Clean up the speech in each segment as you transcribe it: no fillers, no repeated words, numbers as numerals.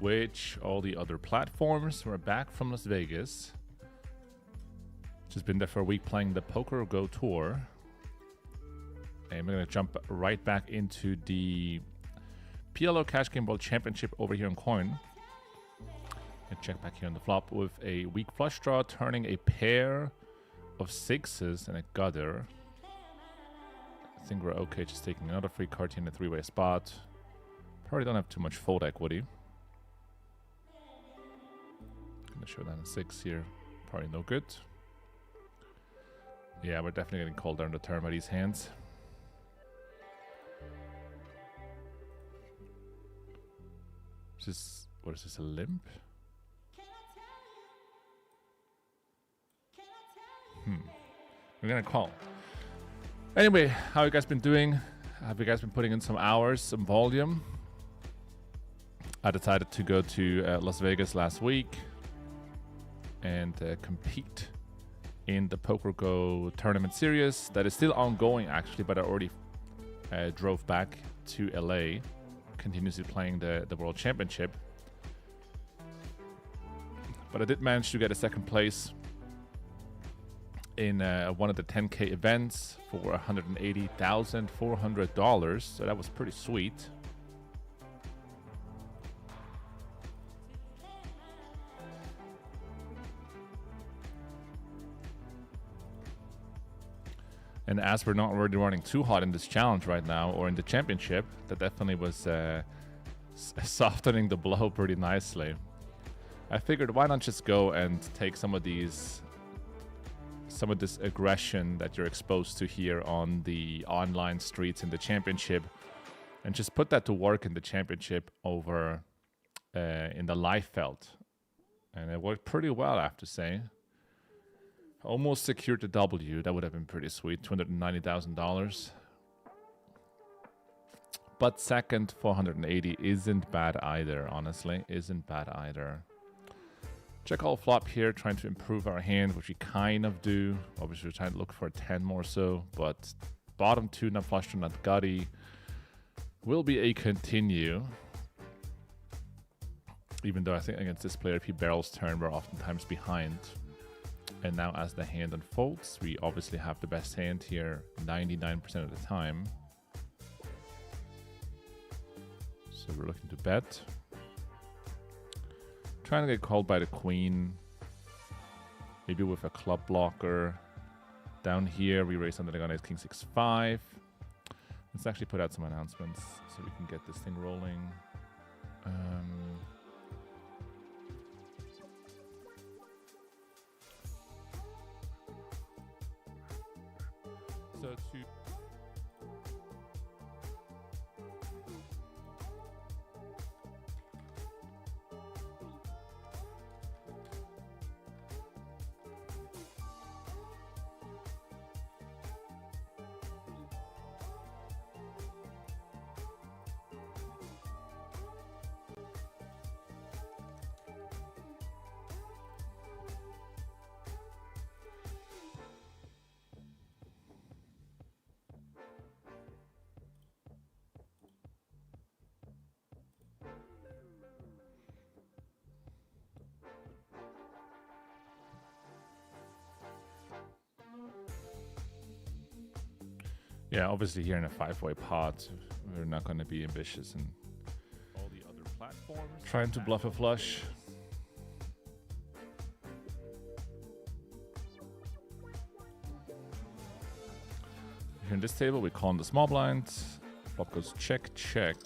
Twitch, all the other platforms. We're back from Las Vegas. Just been there for a week playing the Poker Go Tour. And we're going to jump right back into the PLO Cash Game World Championship over here on Coin. And check back here on the flop with a weak flush draw, turning a pair of sixes and a gutter. I think we're okay just taking another free card here in a three-way spot. Probably don't have too much fold equity. Gonna show down a 6 here. Probably no good. Yeah, we're definitely getting called down the turn by these hands. What is this, a limp? We're gonna call. Anyway, how you guys been doing? Have you guys been putting in some hours, some volume? I decided to go to Las Vegas last week and compete in the Poker Go tournament series that is still ongoing actually, but I already drove back to LA, continuously playing the World Championship. But I did manage to get a second place in one of the 10K events for $180,400, so that was pretty sweet. And as we're not already running too hot in this challenge right now, or in the championship, that definitely was softening the blow pretty nicely. I figured why not just go and take some of this aggression that you're exposed to here on the online streets in the championship, and just put that to work in the championship over in the live felt. And it worked pretty well, I have to say. Almost secured the W. That would have been pretty sweet. $290,000. But second, 480 isn't bad either, honestly. Isn't bad either. Check all flop here, trying to improve our hand, which we kind of do. Obviously, we're trying to look for a 10 more so, but bottom two, not flush draw, not gutty, will be a continue. Even though I think against this player, if he barrels turn, we're oftentimes behind. And now as the hand unfolds, we obviously have the best hand here 99% of the time. So we're looking to bet. Trying to get called by the queen. Maybe with a club blocker. Down here, we raise under the gun ace king 6-5. Let's actually put out some announcements so we can get this thing rolling. So to yeah, obviously here in a 5-way pot, we're not going to be ambitious and all the other platforms. Trying to bluff a flush. Here in this table, we call on the small blind. Flop goes check, check.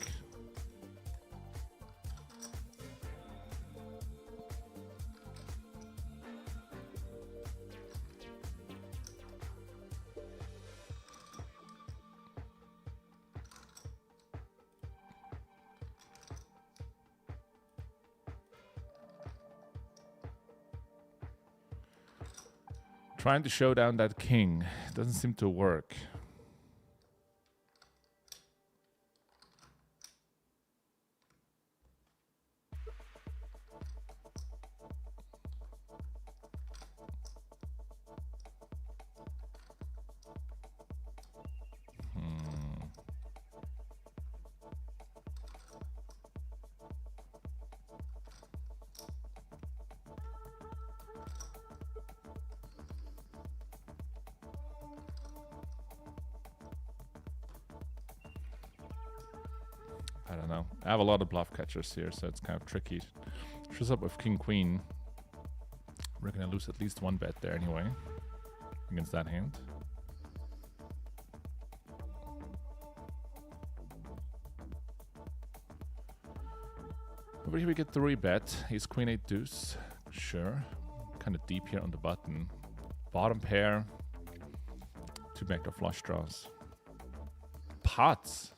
Trying to show down that king. Doesn't seem to work. I don't know. I have a lot of bluff catchers here, so it's kind of tricky. Shows up with king queen. We're gonna lose at least one bet there anyway against that hand. Over here we get the rebet. He's queen 8 deuce. Sure. Kind of deep here on the button. Bottom pair. 2 backdoor flush draws. Pots.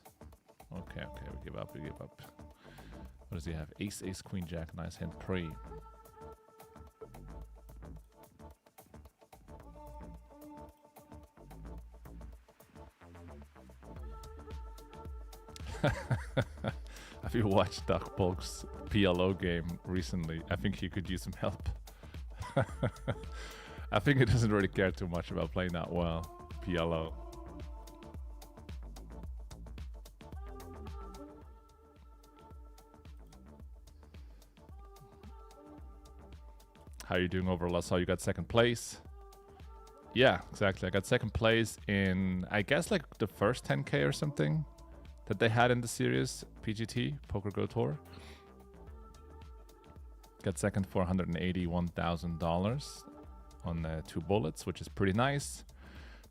Okay, we give up. What does he have? Ace, ace, queen, jack. Nice hand. Pre. Have you watched Doug Polk's PLO game recently? I think he could use some help. I think he doesn't really care too much about playing that well. PLO. How are you doing over La Salle? You got second place? Yeah, exactly. I got second place in, I guess, like the first 10K or something that they had in the series, PGT, Poker Go Tour. Got second for $181,000 on 2 bullets, which is pretty nice.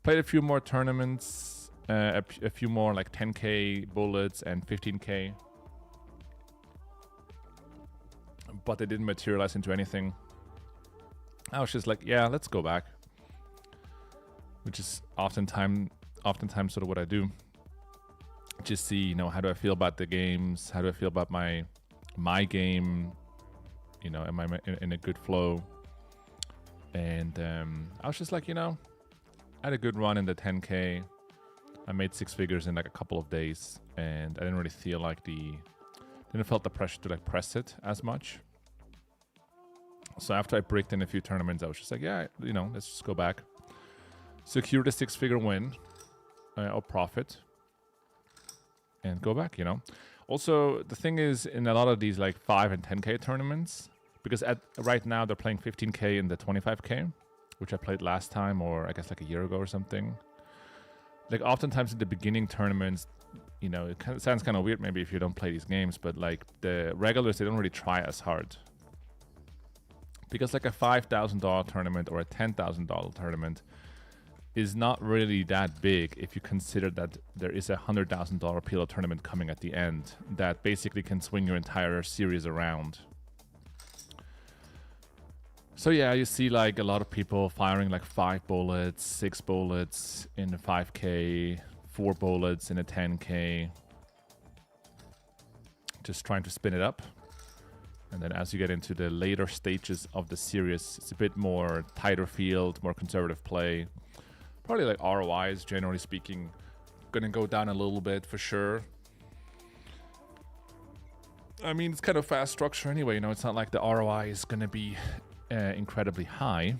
Played a few more tournaments, a few more like 10K bullets and 15K. But they didn't materialize into anything. I was just like, yeah, let's go back. Which is oftentimes sort of what I do. Just see, you know, how do I feel about the games? How do I feel about my game? You know, am I in a good flow? And I was just like, you know, I had a good run in the 10K. I made 6 figures in like a couple of days, and I didn't really feel like didn't felt the pressure to like press it as much. So after I bricked in a few tournaments, I was just like, yeah, you know, let's just go back. Secure the 6-figure win or profit and go back, you know. Also, the thing is, in a lot of these like 5 and 10K tournaments, because right now they're playing 15K and the 25K, which I played last time, or I guess like a year ago or something. Like oftentimes in the beginning tournaments, you know, it sounds kind of weird maybe if you don't play these games, but like the regulars, they don't really try as hard. Because like a $5,000 tournament or a $10,000 tournament is not really that big if you consider that there is a $100,000 PLO tournament coming at the end that basically can swing your entire series around. So yeah, you see like a lot of people firing like 5 bullets, 6 bullets in the 5K, 4 bullets in a 10K. Just trying to spin it up. And then as you get into the later stages of the series, it's a bit more tighter field, more conservative play. Probably like ROIs, generally speaking, gonna go down a little bit for sure. I mean, it's kind of fast structure anyway, you know, it's not like the ROI is gonna be incredibly high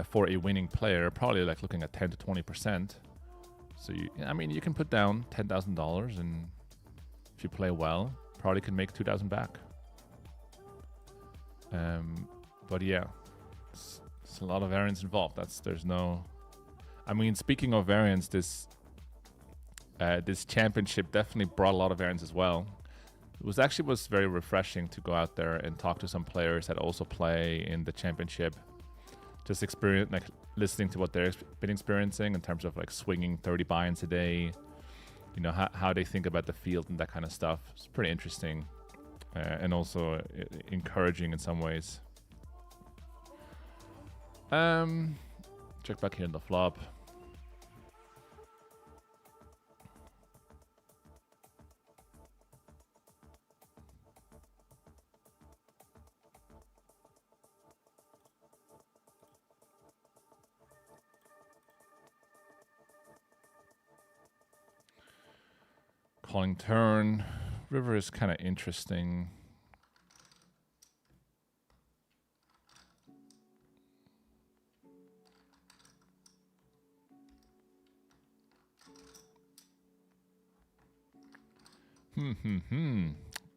for a winning player, probably like looking at 10 to 20%. So, I mean, you can put down $10,000 and if you play well, probably can make 2,000 back. But yeah, it's a lot of variance involved. There's no. I mean, speaking of variance, this championship definitely brought a lot of variance as well. It was very refreshing to go out there and talk to some players that also play in the championship. Just listening to what they've been experiencing in terms of like swinging 30 buy-ins a day. You know, how they think about the field and that kind of stuff. It's pretty interesting and also encouraging in some ways. Check back here in the flop. Calling turn. River is kind of interesting.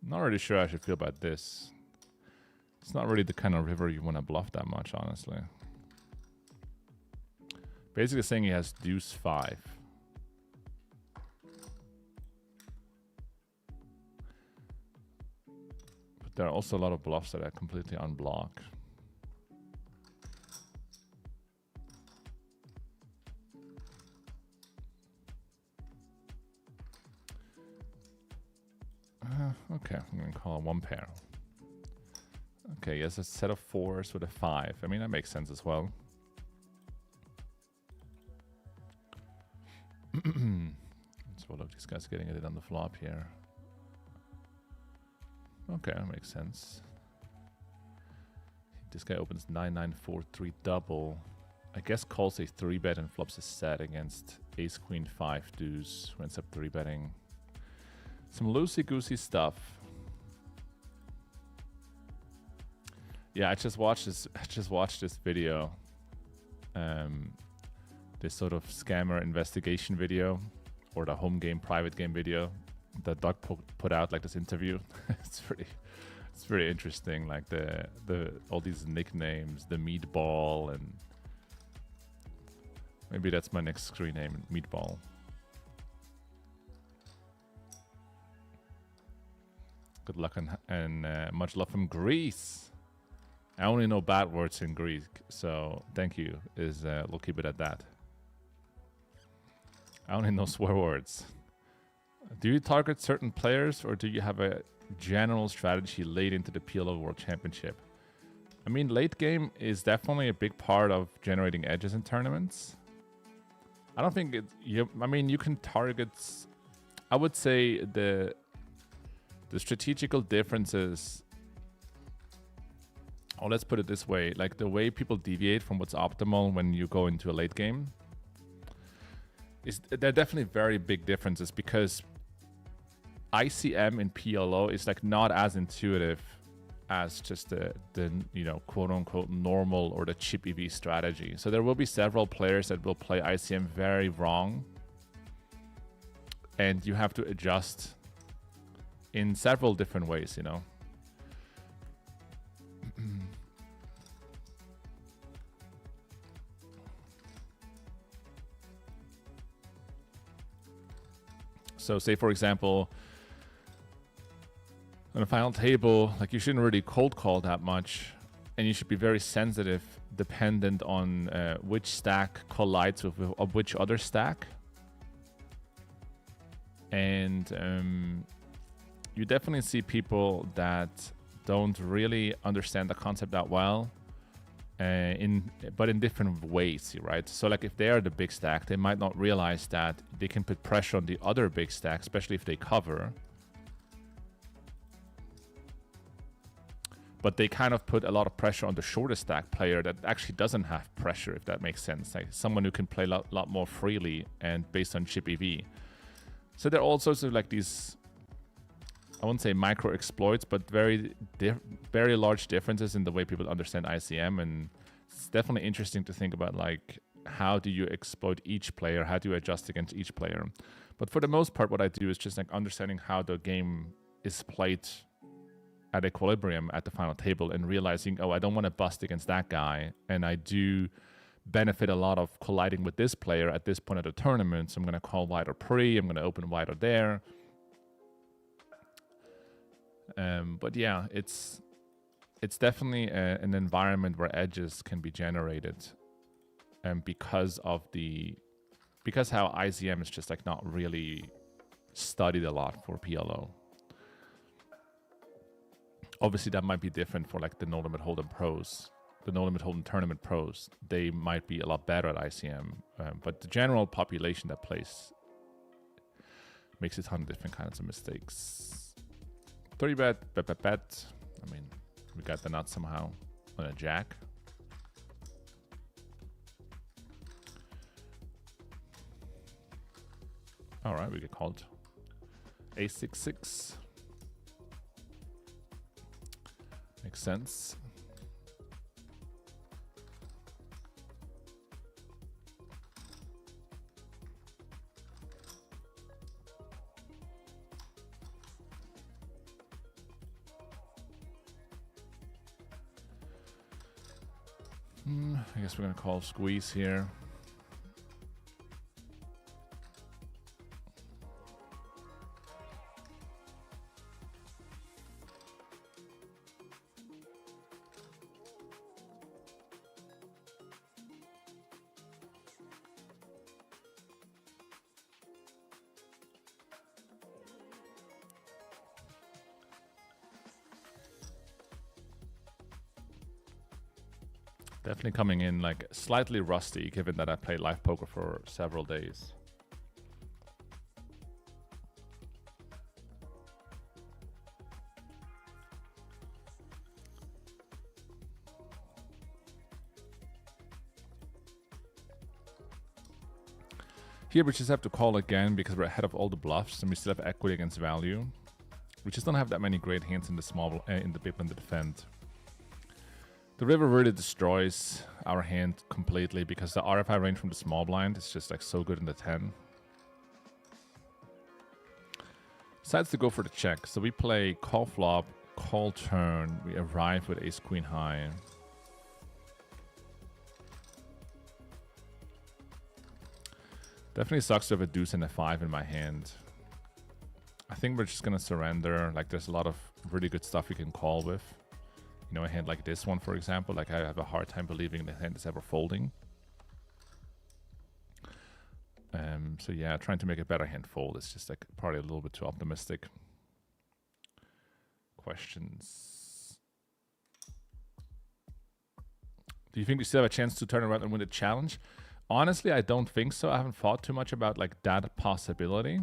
Not really sure how I should feel about this. It's not really the kind of river you want to bluff that much, honestly. Basically saying he has deuce 5. There are also a lot of bluffs that I completely unblock. Okay, I'm going to call one pair. Okay, he has a set of 4s with a 5. I mean, that makes sense as well. So all of these guys getting it on the flop here. Okay, that makes sense. This guy opens 9-9-4-3 double. I guess calls a 3-bet and flops a set against ace queen 5 deuce, who ends up 3-betting. Some loosey-goosey stuff. Yeah, I just watched this video. This sort of scammer investigation video, or the home game private game video that Doug put out, like this interview. It's pretty interesting. Like the all these nicknames, the meatball, and maybe that's my next screen name, meatball. Good luck and much love from Greece. I only know bad words in Greek, so thank you. We'll keep it at that. I only know swear words. Do you target certain players, or do you have a general strategy late into the PLO World Championship? I mean, late game is definitely a big part of generating edges in tournaments. I don't think I mean, you can target. I would say the strategical differences. Oh, let's put it this way: like the way people deviate from what's optimal when you go into a late game. There are definitely very big differences, because ICM in PLO is like not as intuitive as just the quote unquote normal or the chip EV strategy. So there will be several players that will play ICM very wrong, and you have to adjust in several different ways, So say, for example, on a final table, like you shouldn't really cold call that much, and you should be very sensitive, dependent on which stack collides with which other stack. And you definitely see people that don't really understand the concept that well, but in different ways, right? So like if they are the big stack, they might not realize that they can put pressure on the other big stack, especially if they cover. But they kind of put a lot of pressure on the shortest stack player that actually doesn't have pressure, if that makes sense. Like someone who can play a lot more freely and based on chip EV. So there are all sorts of like these, I wouldn't say micro exploits, but very large differences in the way people understand ICM. And it's definitely interesting to think about, like, how do you exploit each player? How do you adjust against each player? But for the most part, what I do is just like understanding how the game is played at equilibrium at the final table, and realizing, oh, I don't want to bust against that guy, and I do benefit a lot of colliding with this player at this point of the tournament, so I'm going to call wider pre, I'm going to open wider there. But yeah, it's definitely an environment where edges can be generated, and because how ICM is just like not really studied a lot for PLO. Obviously, that might be different for like the No Limit Hold'em pros, the No Limit Hold'em tournament pros. They might be a lot better at ICM, but the general population that plays makes a ton of different kinds of mistakes. 3-bet, bet. I mean, we got the nut somehow on a jack. All right, we get called. A6-6. Makes sense. I guess we're going to call squeeze here. Definitely coming in like slightly rusty, given that I played live poker for several days. Here we just have to call again because we're ahead of all the bluffs and we still have equity against value. We just don't have that many great hands in the small in the big one to defend. The river really destroys our hand completely because the RFI range from the small blind is just like so good in the 10. Decides to go for the check. So we play call flop, call turn. We arrive with ace queen high. Definitely sucks to have a deuce and a 5 in my hand. I think we're just going to surrender. Like, there's a lot of really good stuff you can call with. You know, a hand like this one, for example. Like, I have a hard time believing the hand is ever folding. So, yeah, trying to make a better hand fold is just, like, probably a little bit too optimistic. Questions? Do you think you still have a chance to turn around and win the challenge? Honestly, I don't think so. I haven't thought too much about like that possibility.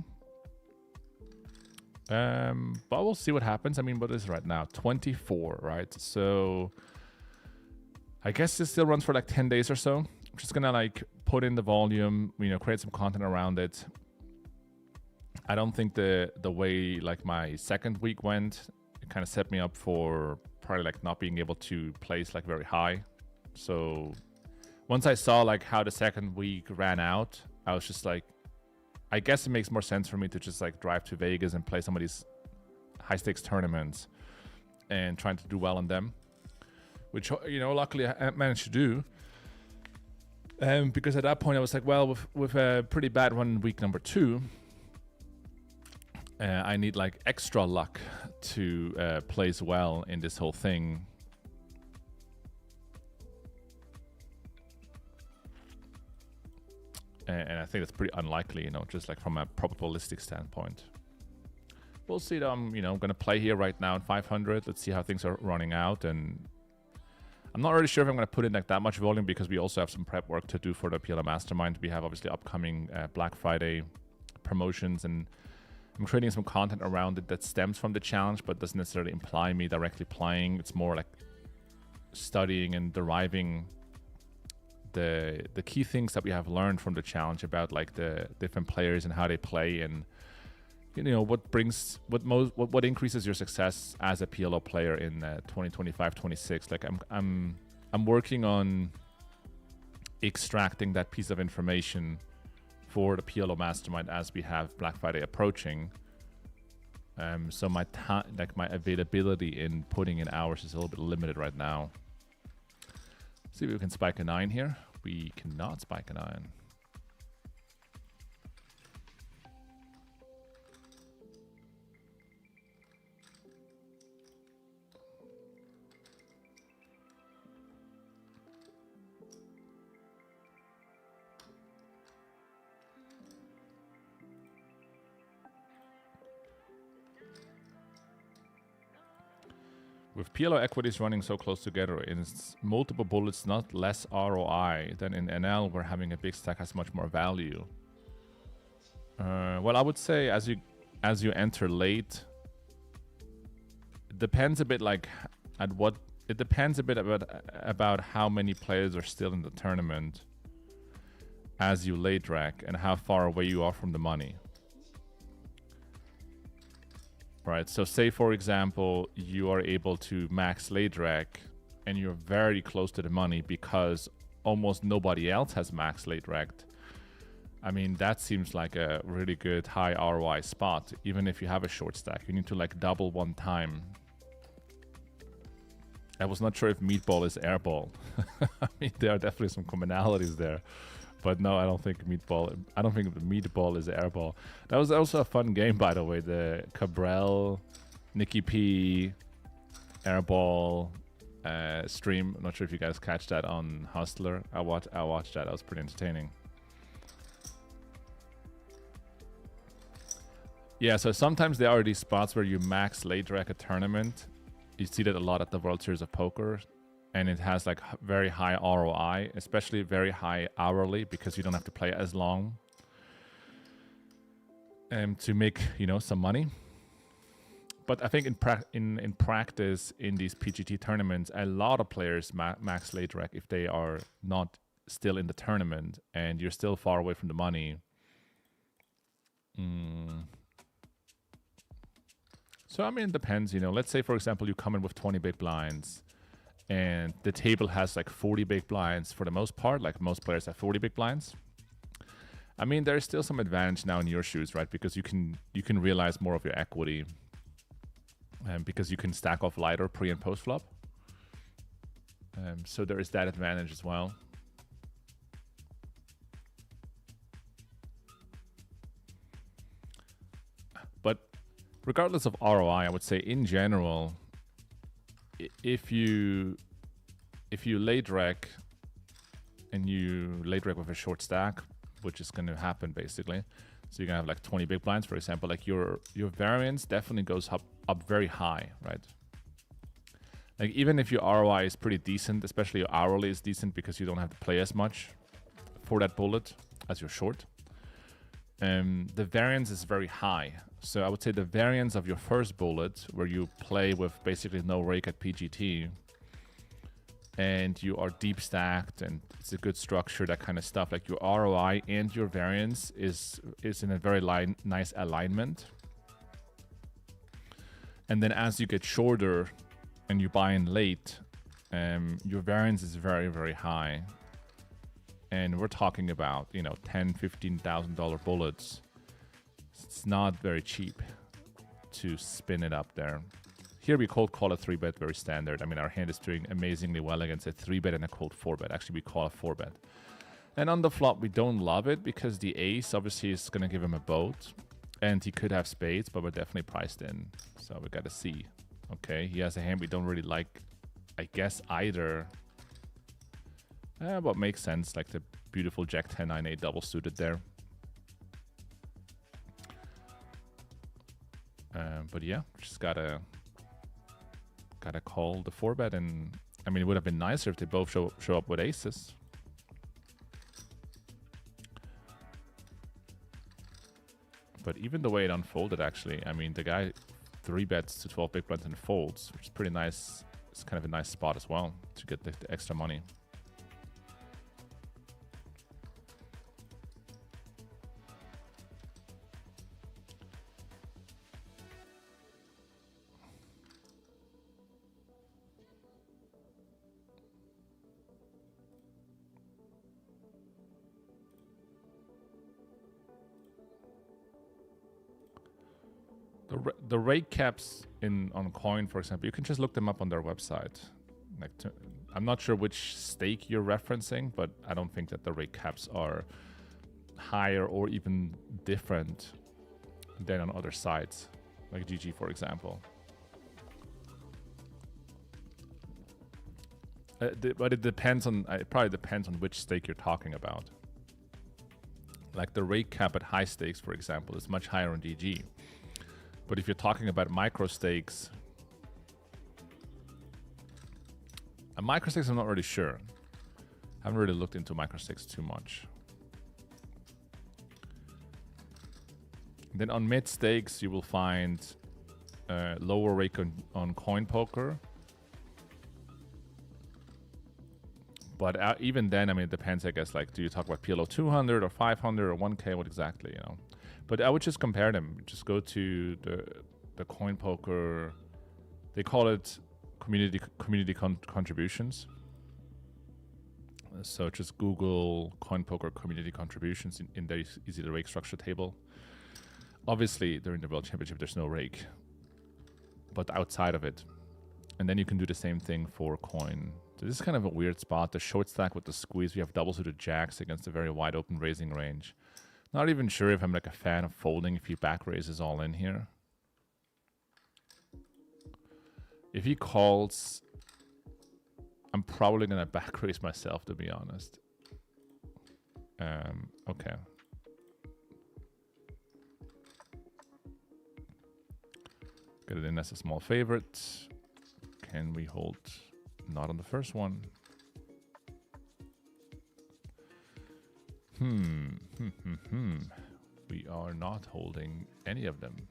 But we'll see what happens. I mean, what is it right now? 24, right? So I guess this still runs for like 10 days or so. I'm just gonna like put in the volume, you know, create some content around it. I don't think the way like my second week went, it kind of set me up for probably like not being able to place like very high. So once I saw like how the second week ran out, I was just like, I guess it makes more sense for me to just like drive to Vegas and play some of these high stakes tournaments and trying to do well on them, which, you know, luckily I managed to do. Because at that point I was like, well, with a pretty bad one week number 2, I need like extra luck to place well in this whole thing. And I think that's pretty unlikely, you know, just like from a probabilistic standpoint. We'll see that I'm, you know, going to play here right now at 500. Let's see how things are running out. And I'm not really sure if I'm going to put in like that much volume because we also have some prep work to do for the PLO Mastermind. We have obviously upcoming Black Friday promotions, and I'm creating some content around it that stems from the challenge, but doesn't necessarily imply me directly playing. It's more like studying and deriving the key things that we have learned from the challenge about like the different players and how they play, and you know what increases your success as a PLO player in 2025-26. Like I'm working on extracting that piece of information for the PLO Mastermind as we have Black Friday approaching. So my time, like my availability in putting in hours is a little bit limited right now. See if we can spike a 9 here. We cannot spike a 9. With PLO equities running so close together, it's multiple bullets, not less ROI than in NL, where having a big stack has much more value. Well, I would say as you enter late, it depends a bit like at what it depends a bit about how many players are still in the tournament as you late rack and how far away you are from the money. Right, so say for example you are able to max late rack and you're very close to the money because almost nobody else has max late racked. I mean, that seems like a really good high ROI spot. Even if you have a short stack, you need to like double one time. I was not sure if meatball is airball. I mean, there are definitely some commonalities there. But no, I don't think meatball. I don't think the meatball is airball. That was also a fun game, by the way. The Cabral, Nikki P, airball stream. I'm not sure if you guys catch that on Hustler. I watched that. That was pretty entertaining. Yeah, so sometimes there are these spots where you max late rack a tournament. You see that a lot at the World Series of Poker. and it has like very high ROI, especially very high hourly, because you don't have to play as long to make, you know, some money. But I think in practice, in these PGT tournaments, a lot of players max late rec if they are not still in the tournament and you're still far away from the money. So, I mean, it depends, you know. Let's say, for example, you come in with 20 big blinds and the table has like 40 big blinds for the most part. Like most players have 40 big blinds. I mean, there's still some advantage now in your shoes, right? Because you can realize more of your equity, because you can stack off lighter pre and post flop. So there is that advantage as well. But regardless of ROI, I would say in general, if you late rec and you late rec with a short stack, which is going to happen basically, so you're gonna have like 20 big blinds, for example, like your variance definitely goes up very high, right? Like even if your ROI is pretty decent, especially your hourly is decent because you don't have to play as much for that bullet as your short, the variance is very high. So I would say the variance of your first bullet, where you play with basically no rake at PGT, and you are deep stacked and it's a good structure, that kind of stuff, like your ROI and your variance is in a very nice alignment. And then as you get shorter and you buy in late, your variance is very, very high. And we're talking about, you know, $10,000, $15,000 bullets. It's not very cheap to spin it up there. Here we cold call a 3-bet, very standard. I mean, our hand is doing amazingly well against a 3-bet and a cold 4-bet. Actually, we call a 4-bet. And on the flop, we don't love it because the ace obviously is going to give him a boat. And he could have spades, but we're definitely priced in. So we got to see. Okay, he has a hand we don't really like, I guess, either. But makes sense, like the beautiful Jack 10, 9, 8 double suited there. But yeah, just gotta call the 4-bet, and I mean, it would have been nicer if they both show up with aces. But even the way it unfolded, actually, I mean, the guy 3-bets to 12 big blinds and folds, which is pretty nice. It's kind of a nice spot as well to get the extra money. The rate caps on Coin, for example, you can just look them up on their website. Like I'm not sure which stake you're referencing, but I don't think that the rate caps are higher or even different than on other sites, like GG, for example. But it depends on, it probably depends on which stake you're talking about. Like the rate cap at high stakes, for example, is much higher on GG. But if you're talking about micro stakes, I'm not really sure. I haven't really looked into micro stakes too much. Then on mid stakes, you will find lower rake on Coinpoker. But even then, I mean, it depends, I guess. Like, do you talk about PLO 200 or 500 or 1K? What exactly, you know? But I would just compare them. Just go to the Coinpoker. They call it community contributions. So just Google Coinpoker community contributions. In there you see the rake structure table. Obviously, during the World Championship, there's no rake. But outside of it. And then you can do the same thing for Coin. So this is kind of a weird spot. The short stack with the squeeze. We have double suited jacks against a very wide open raising range. Not even sure if I'm like a fan of folding if he back raises all in here. If he calls, I'm probably gonna back raise myself, to be honest. Okay. Get it in as a small favorite. Can we hold? Not on the first one. We are not holding any of them.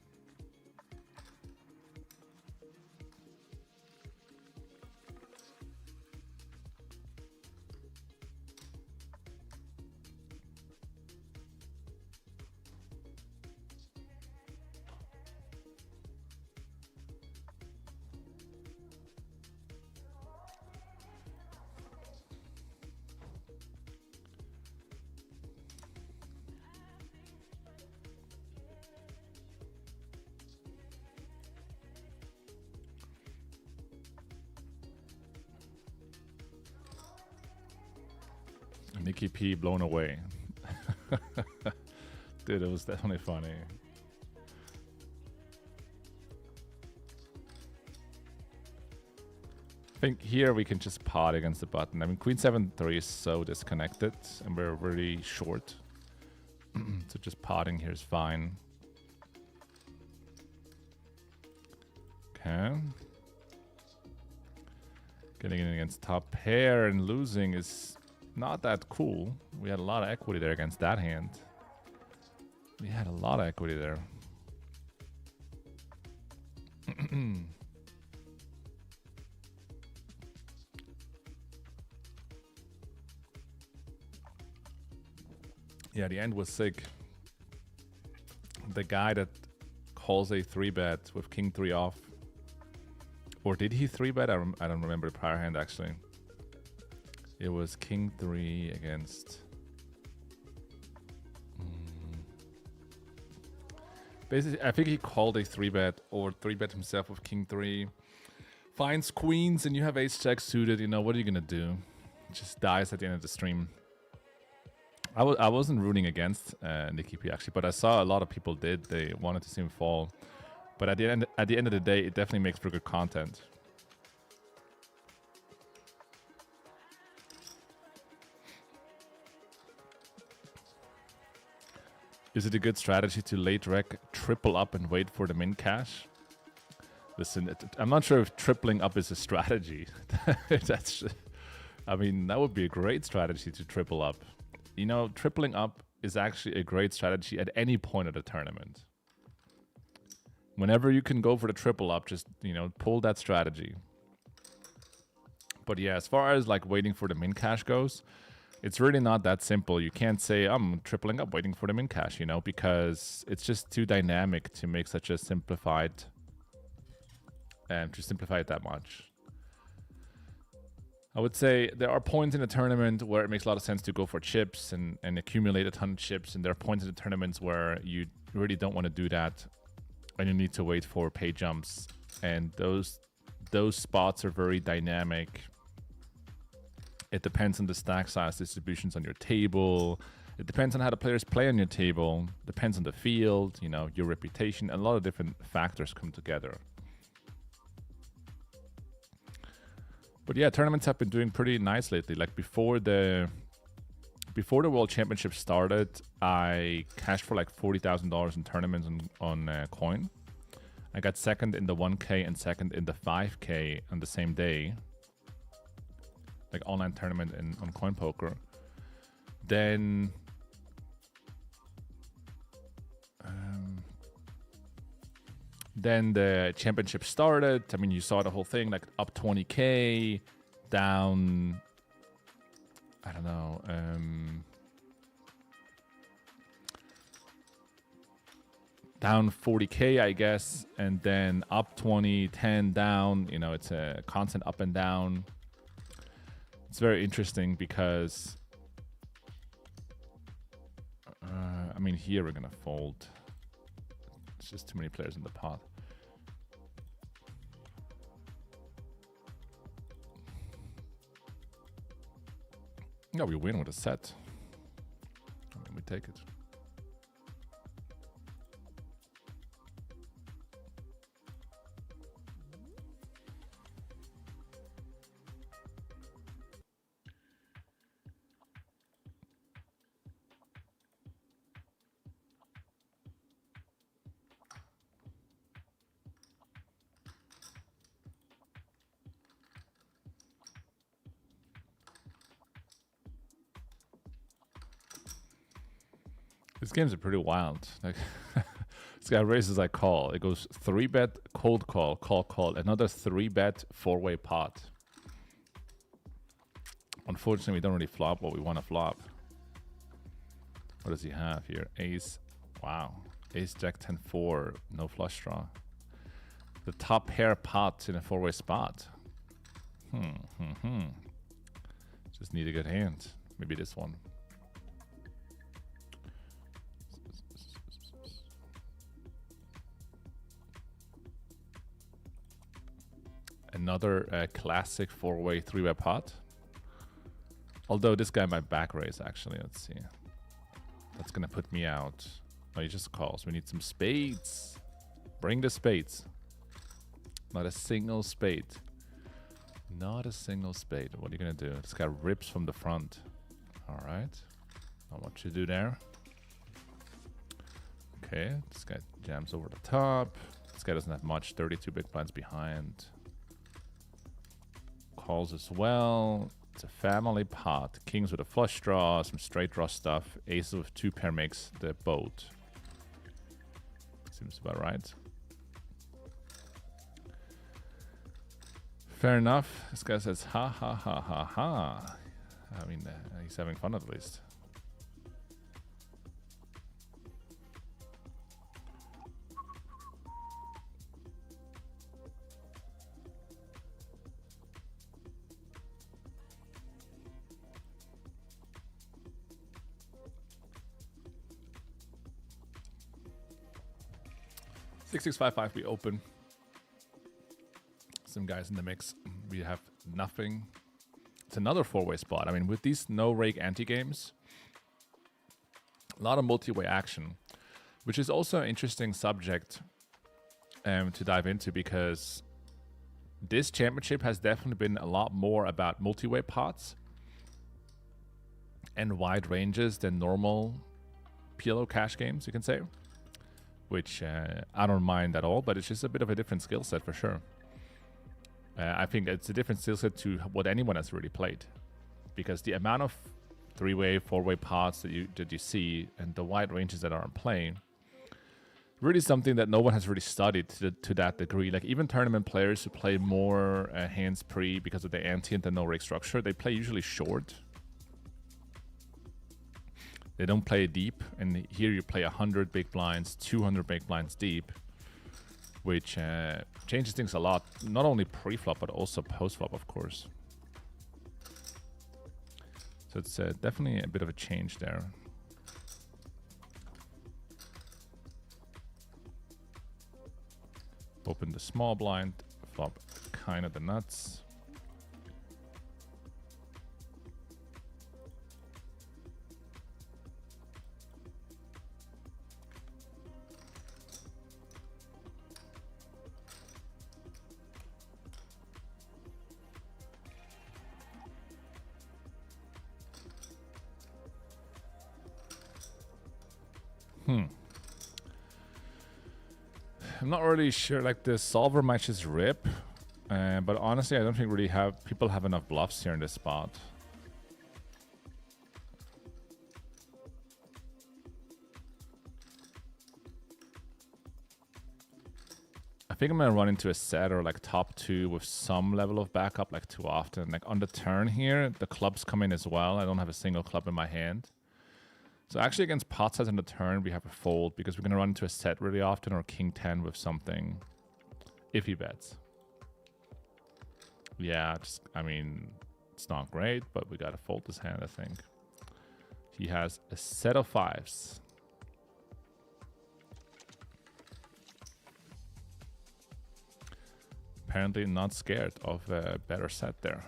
Nikki P blown away. Dude, it was definitely funny. I think here we can just pot against the button. I mean, Queen 7-3 is so disconnected, and we're really short. So just potting here is fine. Okay. Getting in against top pair and losing is not that cool. We had a lot of equity there against that hand. We had a lot of equity there. Yeah, the end was sick. The guy that calls a 3-bet with king 3 off. Or did he 3-bet? I don't remember the prior hand actually. It was king 3 against... Basically, I think he called a 3-bet or 3-bet himself with king 3. Finds queens and you have ace-jack suited. You know, what are you going to do? Just dies at the end of the stream. I wasn't rooting against Nikki P actually, but I saw a lot of people did. They wanted to see him fall. But at the end of the day, it definitely makes for good content. Is it a good strategy to late rec triple up and wait for the min cash? Listen, I'm not sure if tripling up is a strategy. I mean, that would be a great strategy to triple up. You know, tripling up is actually a great strategy at any point of the tournament. Whenever you can go for the triple up, just, you know, pull that strategy. But yeah, as far as like waiting for the min cash goes, it's really not that simple. You can't say, I'm tripling up waiting for the min cash, you know, because it's just too dynamic to make such a simplified, to simplify it that much. I would say there are points in a tournament where it makes a lot of sense to go for chips and accumulate a ton of chips. And there are points in the tournaments where you really don't want to do that. And you need to wait for pay jumps. And those spots are very dynamic. It depends on the stack size distributions on your table. It depends on how the players play on your table. Depends on the field, you know, your reputation. A lot of different factors come together. But yeah, tournaments have been doing pretty nice lately. Like before the World Championship started, I cashed for like $40,000 in tournaments on Coin. I got second in the 1K and second in the 5K on the same day. Like online tournament on Coinpoker. Then the championship started. I mean, you saw the whole thing, like up 20K, down, I don't know, down 40K, I guess, and then up 20, 10, down. You know, it's a constant up and down. It's very interesting because, I mean, here we're going to fold. It's just too many players in the pot. No, we win with a set. I mean, we take it. These games are pretty wild. Like this guy raises, I call. It goes 3-bet, cold call, call, call. Another 3-bet, 4-way pot. Unfortunately, we don't really flop what we want to flop. What does he have here? Ace. Wow. Ace, Jack, 10, 4. No flush draw. The top pair pot in a 4-way spot. Just need a good hand. Maybe this one. Another classic 4-way 3-way pot. Although this guy might back raise, actually. Let's see. That's going to put me out. Oh, he just calls. We need some spades. Bring the spades. Not a single spade. Not a single spade. What are you going to do? This guy rips from the front. All right. Not much to do there. Okay. This guy jams over the top. This guy doesn't have much. 32 big blinds behind. Calls as well. It's a family pot. Kings with a flush draw, some straight draw stuff. Aces with 2 pair makes the boat. Seems about right. Fair enough. This guy says, ha ha ha ha ha. I mean, he's having fun at least. Six, 6, 5, 5, we open. Some guys in the mix. We have nothing. It's another 4-way spot. I mean, with these no-rake anti-games, a lot of multi-way action, which is also an interesting subject to dive into, because this championship has definitely been a lot more about multi-way pots and wide ranges than normal PLO cash games, you can say. Which I don't mind at all, but it's just a bit of a different skill set for sure. I think it's a different skill set to what anyone has really played, because the amount of 3-way, 4-way pots that you see and the wide ranges that are in play, really something that no one has really studied to that degree. Like even tournament players who play more hands pre because of the ante and the no-rake structure, they play usually short. They don't play deep, and here you play 100 big blinds, 200 big blinds deep, which changes things a lot. Not only pre-flop, but also post-flop, of course. So it's definitely a bit of a change there. Open the small blind, flop kind of the nuts. I'm not really sure, like the solver might just rip, but honestly I don't think really people have enough bluffs here in this spot. I think I'm gonna run into a set or like top 2 with some level of backup, like too often. Like on the turn here, the clubs come in as well. I don't have a single club in my hand. So actually against pot size on the turn, we have a fold because we're going to run into a set really often, or king 10 with something if he bets. Yeah, just, I mean, it's not great, but we got to fold this hand, I think. He has a set of 5s. Apparently not scared of a better set there.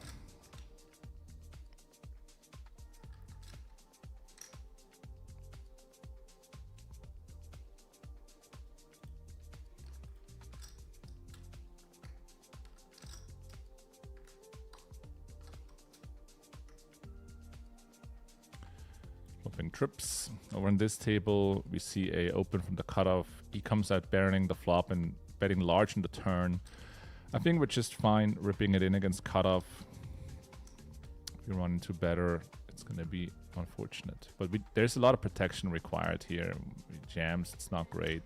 Trips. Over on this table, we see a open from the cutoff. He comes out barreling the flop and betting large in the turn. I think we're just fine ripping it in against cutoff. If you run into better It's going to be unfortunate. But there's a lot of protection required here. Jams, it's not great.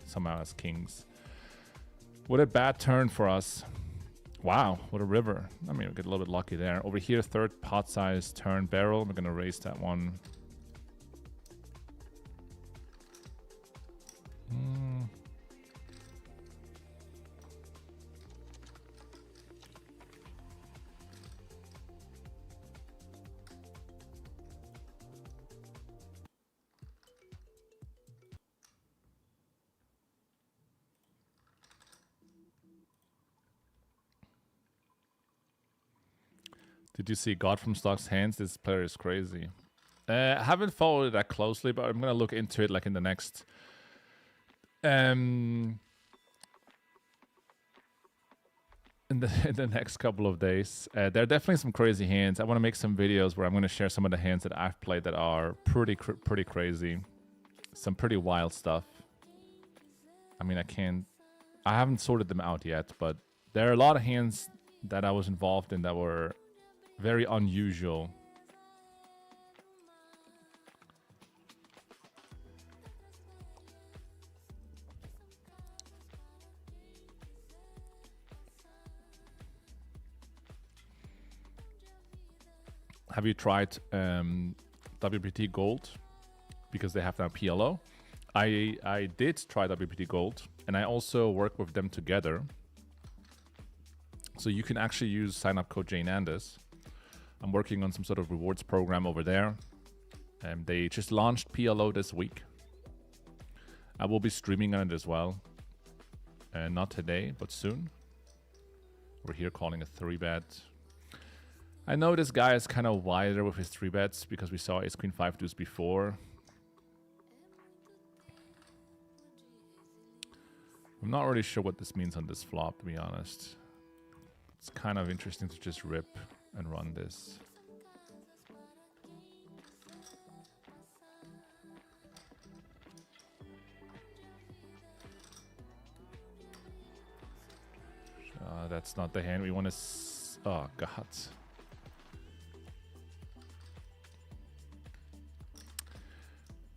Somehow has kings. What a bad turn for us. Wow, what a river. I mean, we get a little bit lucky there. Over here, third pot size turn barrel. We're going to raise that one. Did you see God from Stock's hands? This player is crazy. I haven't followed it that closely, but I'm gonna look into it like in the next in the next couple of days. There are definitely some crazy hands. I want to make some videos where I'm gonna share some of the hands that I've played that are pretty crazy. Some pretty wild stuff. I mean, I haven't sorted them out yet, but there are a lot of hands that I was involved in that were very unusual. Have you tried WPT Gold? Because they have now PLO. I did try WPT Gold, and I also work with them together. So you can actually use sign-up code JNandez. I'm working on some sort of rewards program over there. They just launched PLO this week. I will be streaming on it as well. Not today, but soon. We're here calling a 3-bet. I know this guy is kind of wider with his 3-bets because we saw ace queen 5 deuce before. I'm not really sure what this means on this flop, to be honest. It's kind of interesting to just rip and run this. That's not the hand we want to... Oh, God.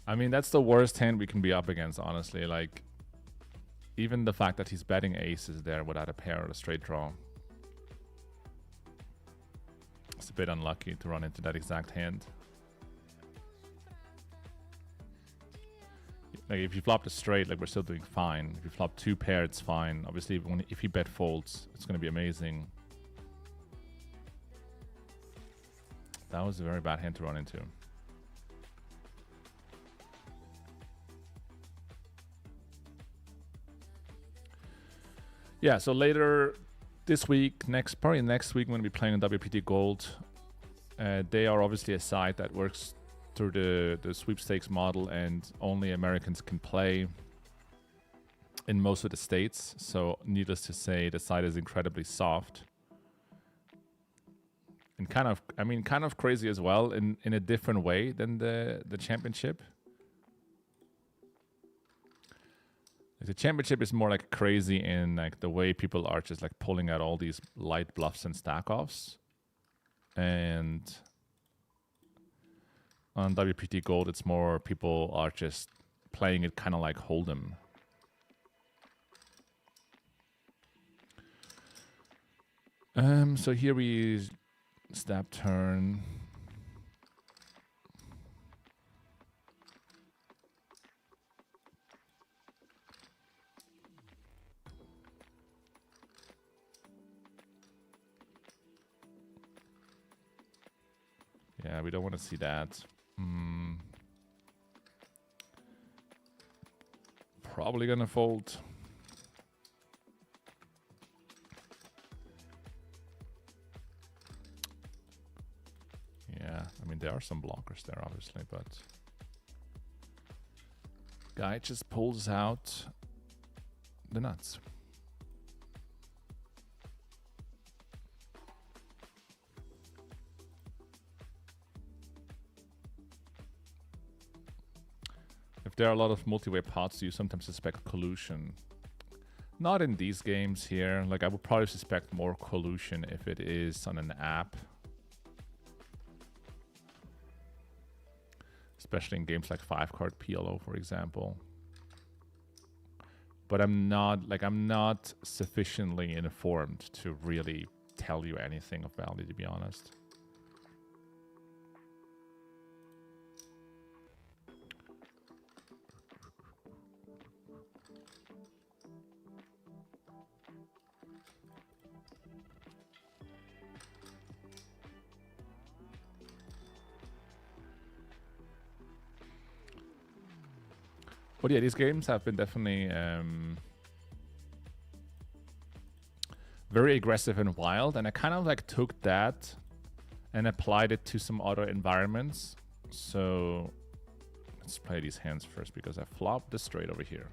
I mean, that's the worst hand we can be up against, honestly. Like, even the fact that he's betting aces there without a pair or a straight draw. It's a bit unlucky to run into that exact hand. Like, if you flop a straight, like, we're still doing fine. If you flop 2 pair, it's fine. Obviously, if he bet folds, it's going to be amazing. That was a very bad hand to run into. Yeah, so later this week, probably next week, I'm going to be playing on WPT Gold. They are obviously a site that works through the sweepstakes model, and only Americans can play in most of the states. So needless to say, the site is incredibly soft. And kind of crazy as well in a different way than the championship. The championship is more like crazy in like the way people are just like pulling out all these light bluffs and stack offs. And on WPT Gold, it's more people are just playing it kind of like Hold'em. So here we stab turn. Yeah, we don't want to see that. Probably gonna fold. Yeah, I mean, there are some blockers there, obviously, but guy just pulls out the nuts. If there are a lot of multi-way pots, you sometimes suspect collusion. Not in these games here. Like, I would probably suspect more collusion if it is on an app. especially in games like 5-card PLO, for example. But I'm not sufficiently informed to really tell you anything of value, to be honest. But yeah, these games have been definitely very aggressive and wild, and I kind of like took that and applied it to some other environments. So let's play these hands first because I flopped this straight over here.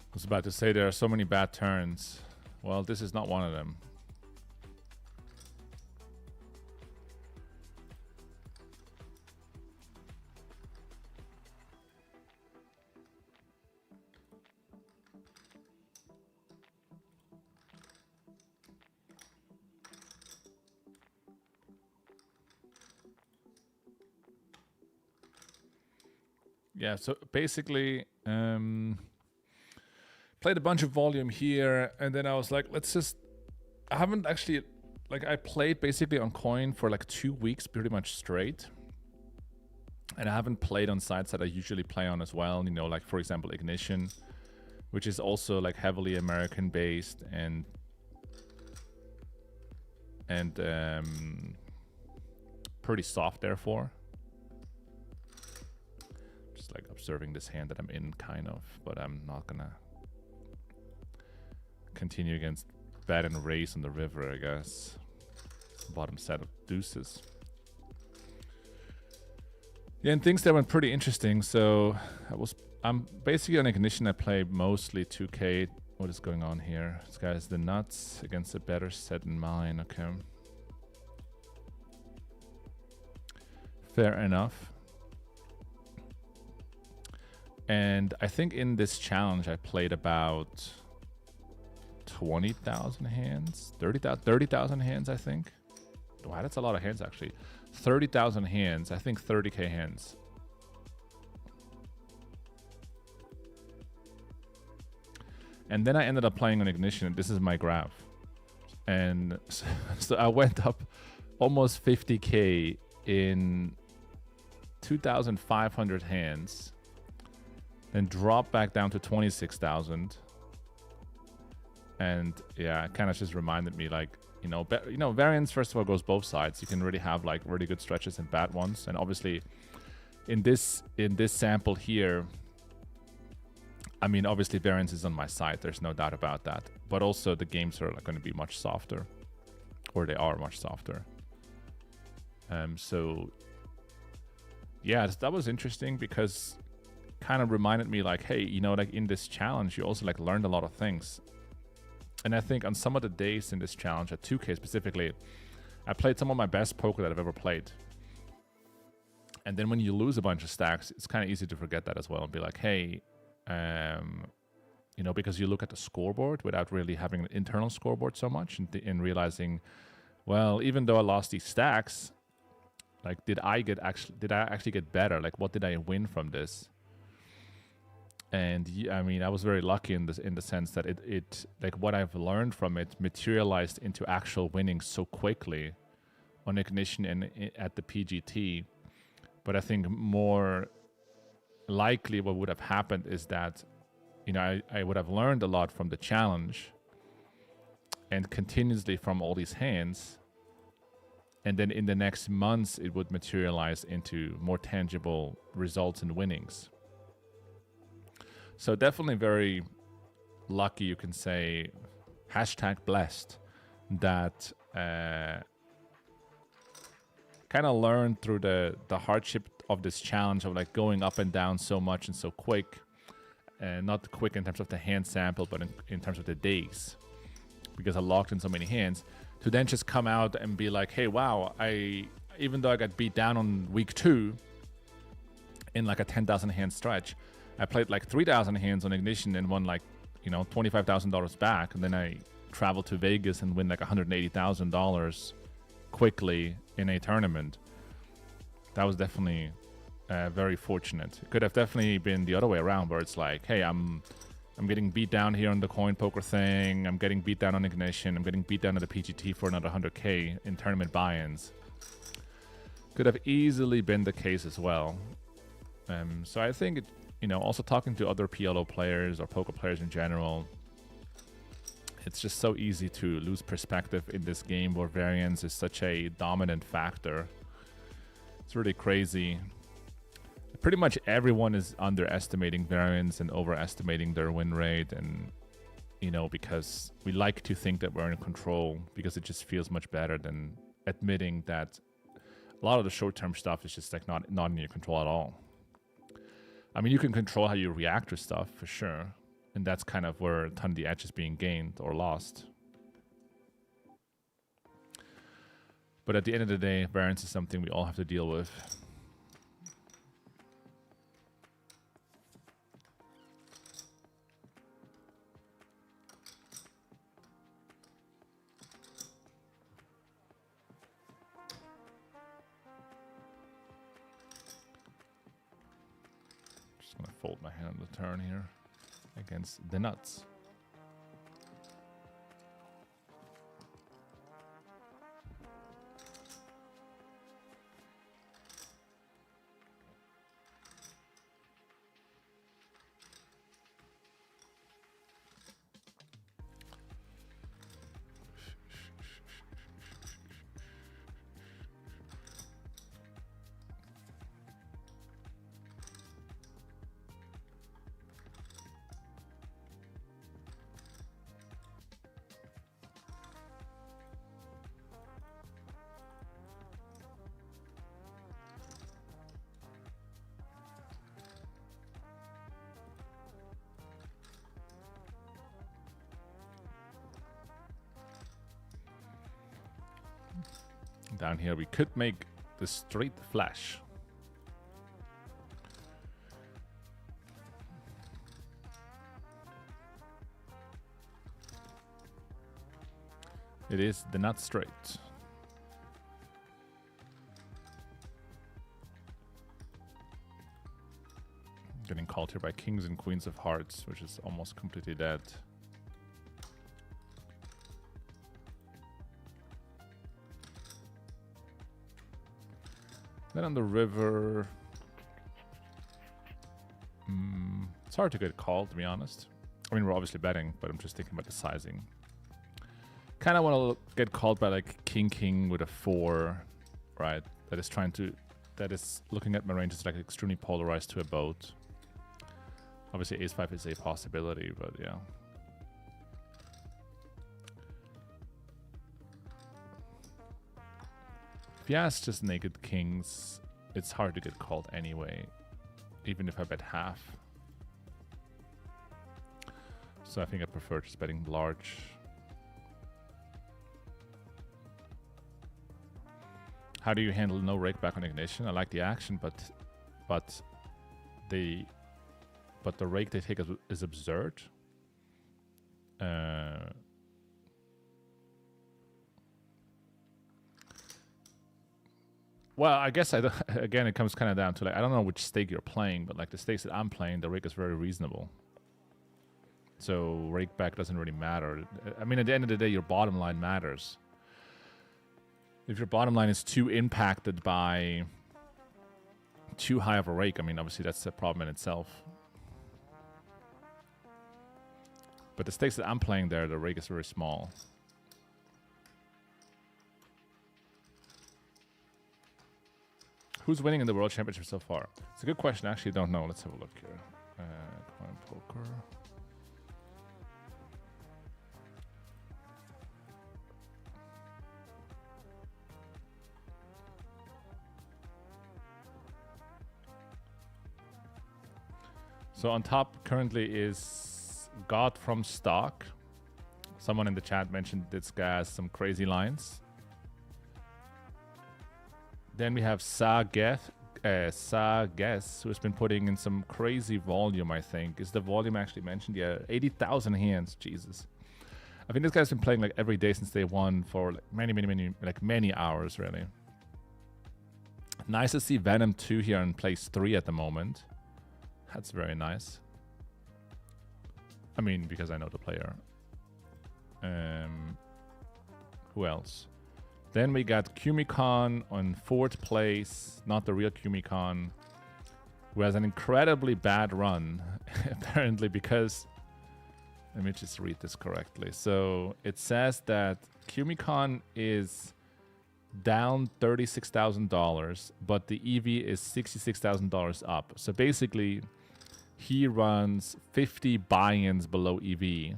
I was about to say there are so many bad turns. Well, this is not one of them. Yeah, so basically, played a bunch of volume here, and then I was like, let's just... I haven't actually... Like, I played basically on Coin for like 2 weeks pretty much straight. And I haven't played on sites that I usually play on as well. You know, like, for example, Ignition, which is also like heavily American-based and pretty soft, therefore. Just like observing this hand that I'm in, kind of, but I'm not gonna continue against bet and raise on the river, I guess. Bottom set of deuces. Yeah, and things that went pretty interesting. So I'm basically on Ignition. I play mostly 2K. What is going on here? This guy is the nuts against a better set than mine. Okay. Fair enough. And I think in this challenge I played about 20,000 hands, 30,000 hands, I think. Wow, that's a lot of hands, actually. 30,000 hands, I think 30K hands. And then I ended up playing on Ignition. This is my graph. And so I went up almost 50K in 2,500 hands. Then dropped back down to 26,000. And yeah, it kind of just reminded me, like, you know, variance first of all goes both sides. You can really have like really good stretches and bad ones. And obviously, in this sample here, I mean, obviously variance is on my side. There's no doubt about that. But also the games are like going to be much softer, or they are much softer. So yeah, that was interesting because kind of reminded me like, hey, you know, like in this challenge, you also like learned a lot of things. And I think on some of the days in this challenge, at 2K specifically, I played some of my best poker that I've ever played. And then when you lose a bunch of stacks, it's kind of easy to forget that as well and be like, hey, you know, because you look at the scoreboard without really having an internal scoreboard so much and realizing, well, even though I lost these stacks, like, did I actually get better? Like, what did I win from this? And I mean, I was very lucky in the sense that it like what I've learned from it materialized into actual winnings so quickly on Ignition and at the PGT. But I think more likely what would have happened is that, you know, I would have learned a lot from the challenge and continuously from all these hands. And then in the next months, it would materialize into more tangible results and winnings. So definitely very lucky, you can say, #blessed, that kind of learned through the hardship of this challenge of like going up and down so much and so quick. not quick in terms of the hand sample, but in terms of the days, because I locked in so many hands, to then just come out and be like, hey, wow, even though I got beat down on week 2 in like a 10,000 hand stretch, I played like 3,000 hands on Ignition and won like, $25,000 back. And then I traveled to Vegas and win like $180,000 quickly in a tournament. That was definitely very fortunate. It could have definitely been the other way around, where it's like, hey, I'm getting beat down here on the Coinpoker thing. I'm getting beat down on Ignition. I'm getting beat down at the PGT for another 100K in tournament buy-ins. Could have easily been the case as well. So I think, also talking to other PLO players or poker players in general, it's just so easy to lose perspective in this game where variance is such a dominant factor. It's really crazy. Pretty much everyone is underestimating variance and overestimating their win rate, and because we like to think that we're in control, because it just feels much better than admitting that a lot of the short-term stuff is just like not in your control at all. I mean, you can control how you react to stuff for sure, and that's kind of where a ton of the edge is being gained or lost. But at the end of the day, variance is something we all have to deal with. Just gonna fold my hand on the turn here against the nuts. Down here we could make the straight flash. It is the nut straight. Getting called here by kings and queens of hearts, which is almost completely dead. Then on the river, it's hard to get called, to be honest. I mean, we're obviously betting, but I'm just thinking about the sizing. Kind of want to get called by like king with a 4, right? That is looking at my range is like extremely polarized to a boat. Obviously, ace-5 is a possibility, but yeah. If he has just naked kings, it's hard to get called anyway, even if I bet half. So I think I prefer just betting large. How do you handle no rake back on Ignition? I like the action, but the rake they take is absurd. Well, I guess again it comes kind of down to like I don't know which stake you're playing, but like the stakes that I'm playing, the rake is very reasonable. So rake back doesn't really matter. I mean, at the end of the day, your bottom line matters. If your bottom line is too impacted by too high of a rake, I mean, obviously that's a problem in itself. But the stakes that I'm playing there, the rake is very small. Who's winning in the World Championship so far? It's a good question. I actually don't know. Let's have a look here. Coinpoker. So on top currently is God from Stock. Someone in the chat mentioned this guy has some crazy lines. Then we have Sa-Guess, who has been putting in some crazy volume, I think. Is the volume actually mentioned? Yeah, 80,000 hands. Jesus. I think this guy's been playing like every day since day one for like many hours, really. Nice to see Venom 2 here in place 3 at the moment. That's very nice. I mean, because I know the player. Who else? Then we got Kumikon on 4th place. Not the real Kumikon. Who has an incredibly bad run. Apparently because... Let me just read this correctly. So it says that Kumikon is down $36,000, but the EV is $66,000 up. So basically, he runs 50 buy-ins below EV.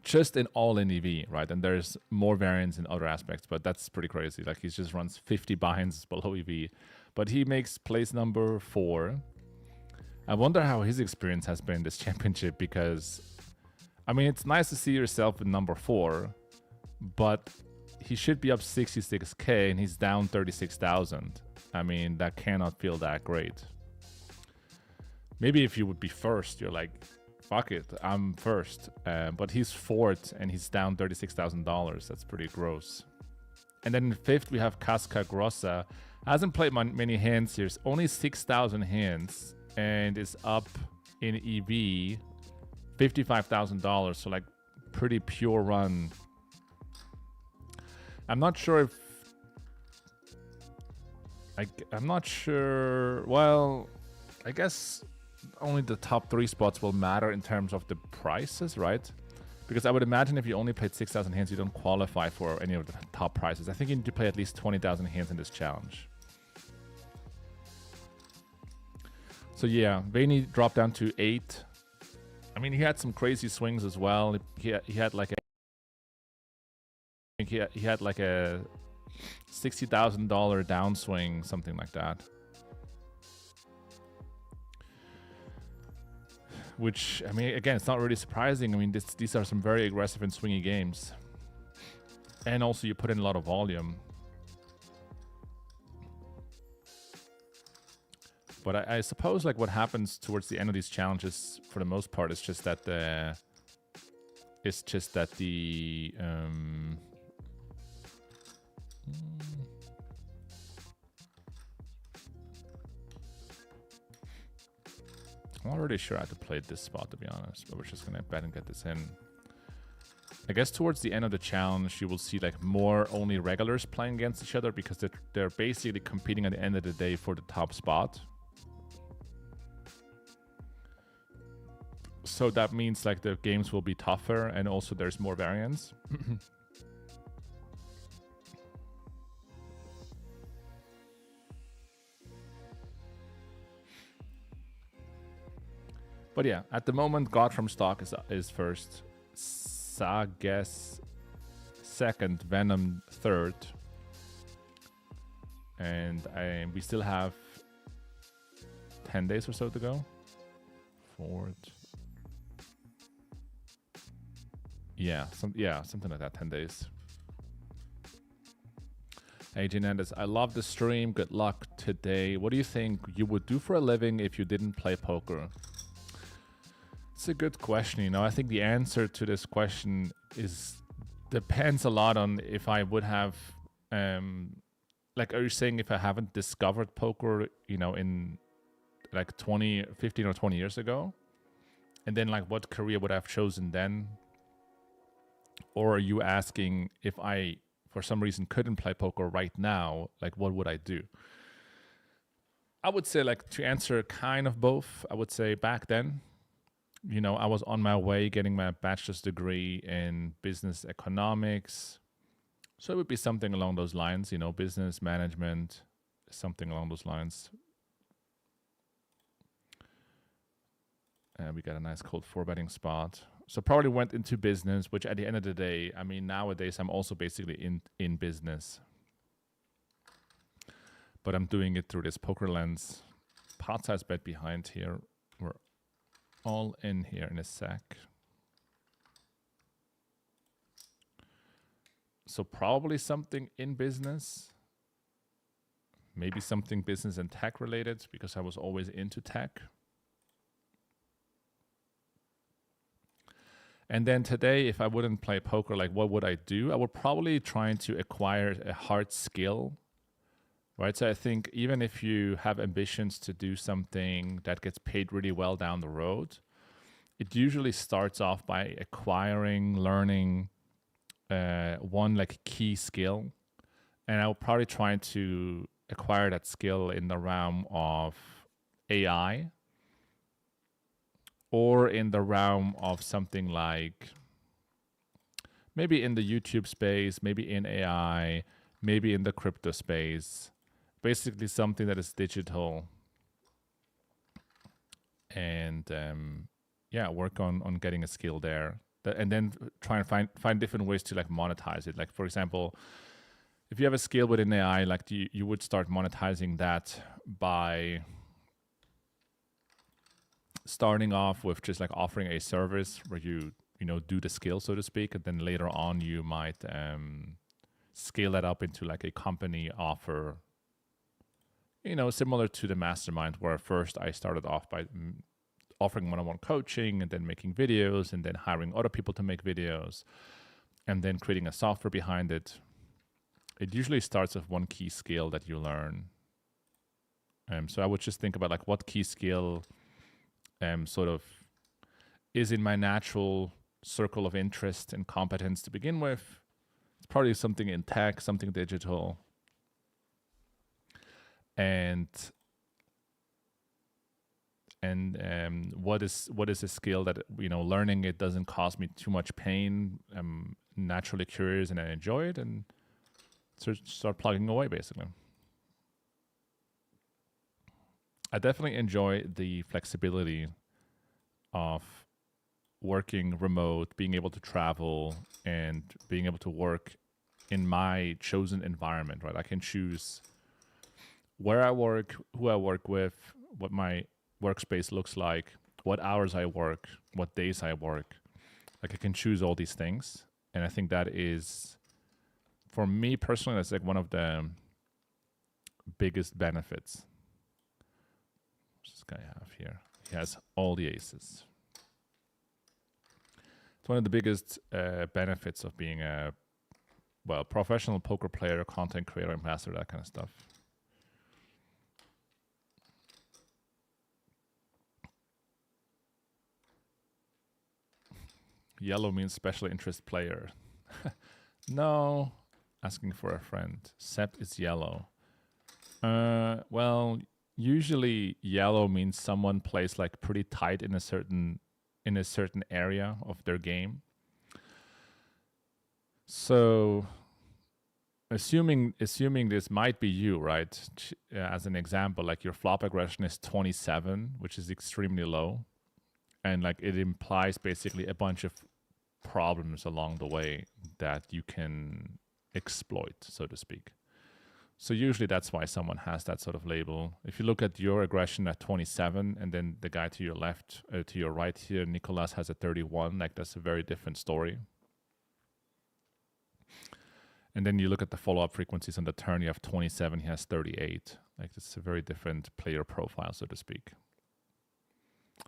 Just in all-in EV, right? And there's more variance in other aspects, but that's pretty crazy. Like, he just runs 50 buy-ins below EV. But he makes place number 4. I wonder how his experience has been this championship, because, I mean, it's nice to see yourself in number 4, but he should be up 66K and he's down 36,000. I mean, that cannot feel that great. Maybe if you would be first, you're like, fuck it, I'm first. But he's 4th and he's down $36,000. That's pretty gross. And then in 5th, we have Casca Grossa. Hasn't played many hands here. It's only 6,000 hands and is up in EV $55,000. So like pretty pure run. I'm not sure if... I'm not sure... Well, I guess only the top 3 spots will matter in terms of the prices, right? Because I would imagine if you only played 6,000 hands, you don't qualify for any of the top prizes. I think you need to play at least 20,000 hands in this challenge. So yeah, Vayne dropped down to 8. I mean, he had some crazy swings as well. He had like a... He had like a $60,000 downswing, something like that. Which, I mean, again, it's not really surprising. I mean, these are some very aggressive and swingy games. And also you put in a lot of volume. But I suppose like what happens towards the end of these challenges, for the most part, is just that the... It's just that the... I'm not really sure how to play this spot, to be honest, but we're just gonna bet and get this in. I guess towards the end of the challenge, you will see like more only regulars playing against each other, because they're basically competing at the end of the day for the top spot. So that means like the games will be tougher, and also there's more variance. But yeah, at the moment, God from Stock is first, Sa-Guess second, Venom third, and we still have 10 days or so to go. Fourth, yeah, something like that. 10 days. Hey, JNandez, I love the stream. Good luck today. What do you think you would do for a living if you didn't play poker? It's a good question, you know. I think the answer to this question depends a lot on if I would have, like, are you saying if I haven't discovered poker, you know, in like 15 or 20 years ago? And then like what career would I have chosen then? Or are you asking if I, for some reason, couldn't play poker right now, like what would I do? I would say, like, to answer kind of both, I would say back then, you know, I was on my way getting my bachelor's degree in business economics. So it would be something along those lines, you know, business management, something along those lines. We got a nice cold 4-betting spot. So probably went into business, which at the end of the day, I mean, nowadays I'm also basically in business. But I'm doing it through this poker lens. Pot size bet behind here. We're all in here in a sec. So probably something in business. Maybe something business and tech related, because I was always into tech. And then today, if I wouldn't play poker, like what would I do? I would probably try to acquire a hard skill, right? So I think even if you have ambitions to do something that gets paid really well down the road, it usually starts off by acquiring, learning one like key skill. And I will probably try to acquire that skill in the realm of AI, or in the realm of something like maybe in the YouTube space, maybe in AI, maybe in the crypto space. Basically something that is digital. And yeah, work on getting a skill there. And then try and find different ways to like monetize it. Like for example, if you have a skill within AI, like you would start monetizing that by starting off with just like offering a service where you do the skill, so to speak, and then later on you might scale that up into like a company offer, similar to the mastermind, where first I started off by offering one-on-one coaching, and then making videos, and then hiring other people to make videos, and then creating a software behind it. It usually starts with one key skill that you learn. So I would just think about like what key skill sort of is in my natural circle of interest and competence to begin with. It's probably something in tech, something digital. And what is a skill that, learning it doesn't cause me too much pain. I'm naturally curious and I enjoy it, and start plugging away, basically. I definitely enjoy the flexibility of working remote, being able to travel, and being able to work in my chosen environment, right? I can choose where I work, who I work with, what my workspace looks like, what hours I work, what days I work. Like I can choose all these things. And I think that is, for me personally, that's like one of the biggest benefits. What's this guy have here? He has all the aces. It's one of the biggest benefits of being a professional poker player, content creator, ambassador, that kind of stuff. Yellow means special interest player. No, asking for a friend. Sep is yellow. Well, usually yellow means someone plays like pretty tight in a certain area of their game. So assuming this might be you, right? As an example, like your flop aggression is 27, which is extremely low. And like it implies basically a bunch of problems along the way that you can exploit, so to speak. So usually that's why someone has that sort of label. If you look at your aggression at 27, and then the guy to your left, to your right here, Nicolas, has a 31, like that's a very different story. And then you look at the follow-up frequencies on the turn, you have 27, he has 38. Like it's a very different player profile, so to speak.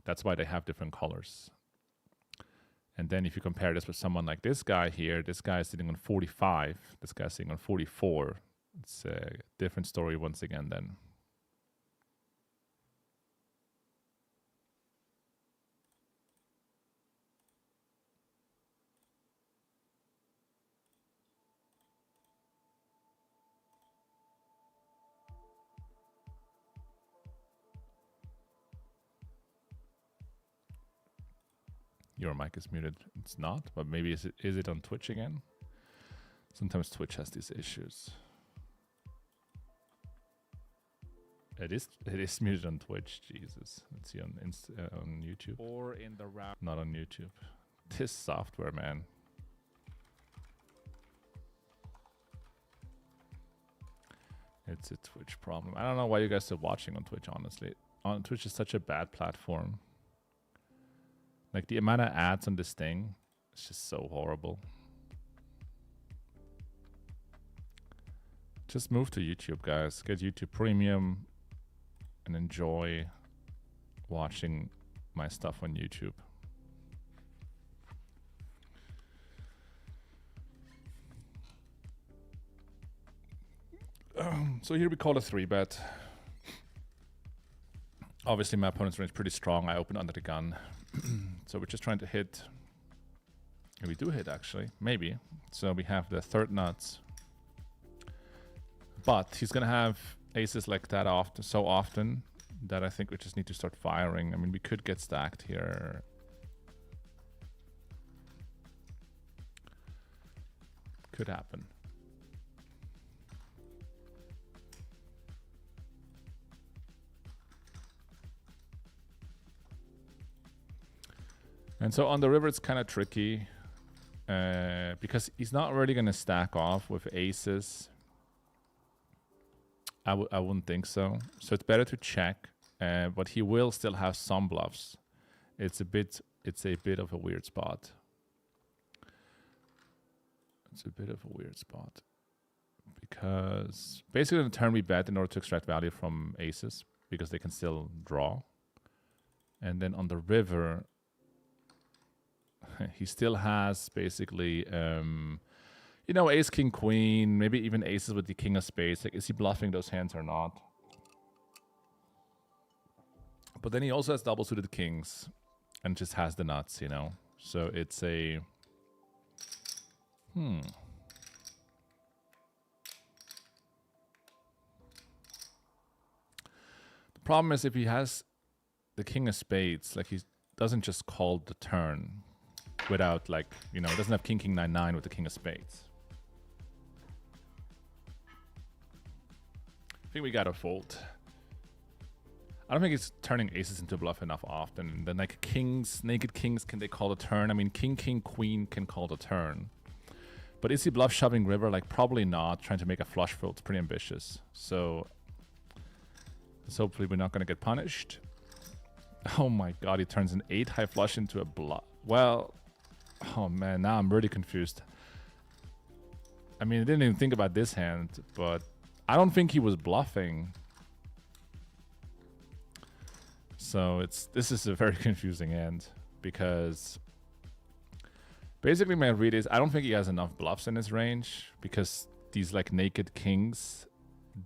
That's why they have different colors. And then if you compare this with someone like this guy here, this guy is sitting on 45, this guy is sitting on 44. It's a different story once again then. Your mic is muted. It's not, but maybe is it on Twitch again? Sometimes Twitch has these issues. It is muted on Twitch. Jesus. Let's see on YouTube. Or in the round. Not on YouTube. This software, man. It's a Twitch problem. I don't know why you guys are watching on Twitch, honestly. on Twitch is such a bad platform. Like the amount of ads on this thing, it's just so horrible. Just move to YouTube, guys. Get YouTube Premium and enjoy watching my stuff on YouTube. So here we call a 3-bet. Obviously, my opponent's range is pretty strong. I open under the gun. So we're just trying to hit. And we do hit, actually. Maybe. So we have the third nuts. But he's going to have aces like that so often that I think we just need to start firing. I mean, we could get stacked here. Could happen. And so on the river, it's kind of tricky because he's not really going to stack off with aces. I wouldn't think so. So it's better to check, but he will still have some bluffs. It's a bit of a weird spot. It's a bit of a weird spot because basically on the turn we bet in order to extract value from aces because they can still draw. And then on the river, he still has basically, you know, ace, king, queen, maybe even aces with the king of spades. Like, is he bluffing those hands or not? But then he also has double suited kings and just has the nuts, you know? So it's a... The problem is if he has the king of spades, like he doesn't just call the turn without, like, you know, doesn't have king, king, 9, 9 with the king of spades. I think we gotta fold. I don't think he's turning aces into bluff enough often. And then like kings, naked kings, can they call the turn? I mean, king, king, queen can call the turn. But is he bluff shoving river? Like, probably not. Trying to make a flush fold. It's pretty ambitious. So hopefully we're not going to get punished. Oh my god, he turns an 8 high flush into a bluff. Well, oh man, now I'm really confused. I mean, I didn't even think about this hand, but I don't think he was bluffing. So this is a very confusing hand because basically my read is I don't think he has enough bluffs in his range because these like naked kings,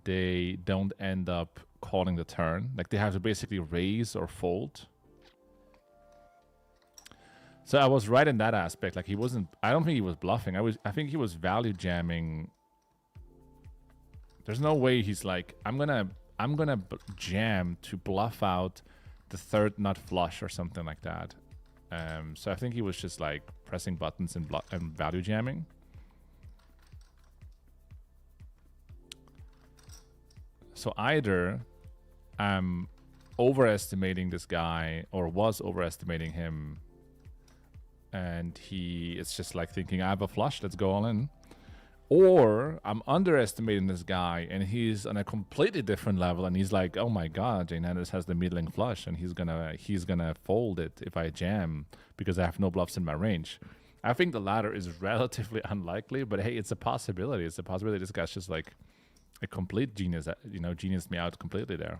they don't end up calling the turn. Like they have to basically raise or fold. So I was right in that aspect. Like he wasn't, I don't think he was bluffing. I think he was value jamming. There's no way he's like, I'm gonna jam to bluff out the third nut flush or something like that. So I think he was just like pressing buttons and value jamming. So either I'm overestimating this guy or was overestimating him, and he is just like thinking I have a flush, let's go all in. Or I'm underestimating this guy and he's on a completely different level and he's like, oh my god, JNandez has the middling flush and he's gonna fold it if I jam because I have no bluffs in my range. I think the latter is relatively unlikely, but hey, it's a possibility. It's a possibility this guy's just like a complete genius, you know, geniused me out completely there.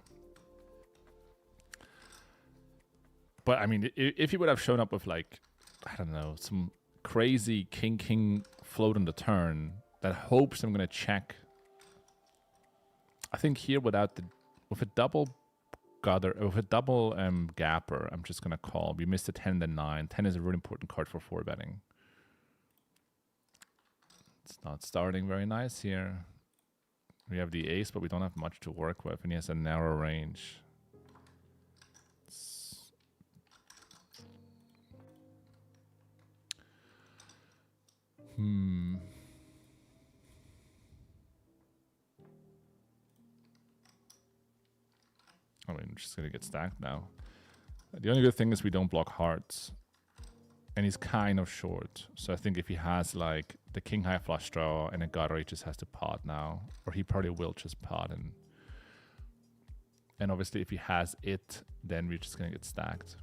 But I mean, if he would have shown up with like, I don't know, some crazy king float on the turn that hopes I'm gonna check. I think here with a double gutter, with a double gapper, I'm just gonna call. We missed a 10 then 9. 10 is a really important card for 4 betting. It's not starting very nice here. We have the ace, but we don't have much to work with, and he has a narrow range. I mean, I'm just gonna get stacked now. The only good thing is we don't block hearts. And he's kind of short. So I think if he has like the king high flush draw and a gutter, he just has to pot now. Or he probably will just pot and And obviously if he has it, then we're just gonna get stacked.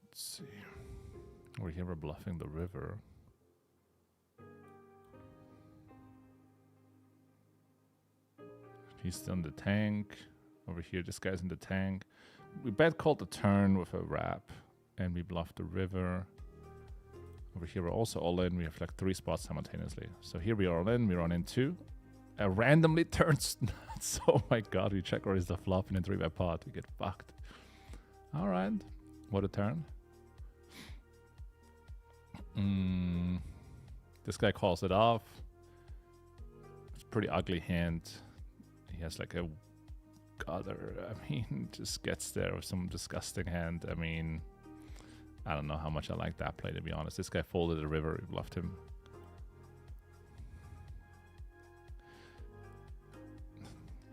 Let's see. Over here we're bluffing the river. He's still in the tank. Over here, this guy's in the tank. We bet called the turn with a wrap, and we bluff the river. Over here, we're also all in. We have like 3 spots simultaneously. So here we are all in. We run in 2. Randomly turns nuts. Oh my god, we check where is the flop in a 3-bet pot. We get fucked. All right. What a turn. This guy calls it off. It's a pretty ugly hand. He has like a gutter. I mean, just gets there with some disgusting hand. I mean, I don't know how much I like that play, to be honest. This guy folded the river. We bluffed him.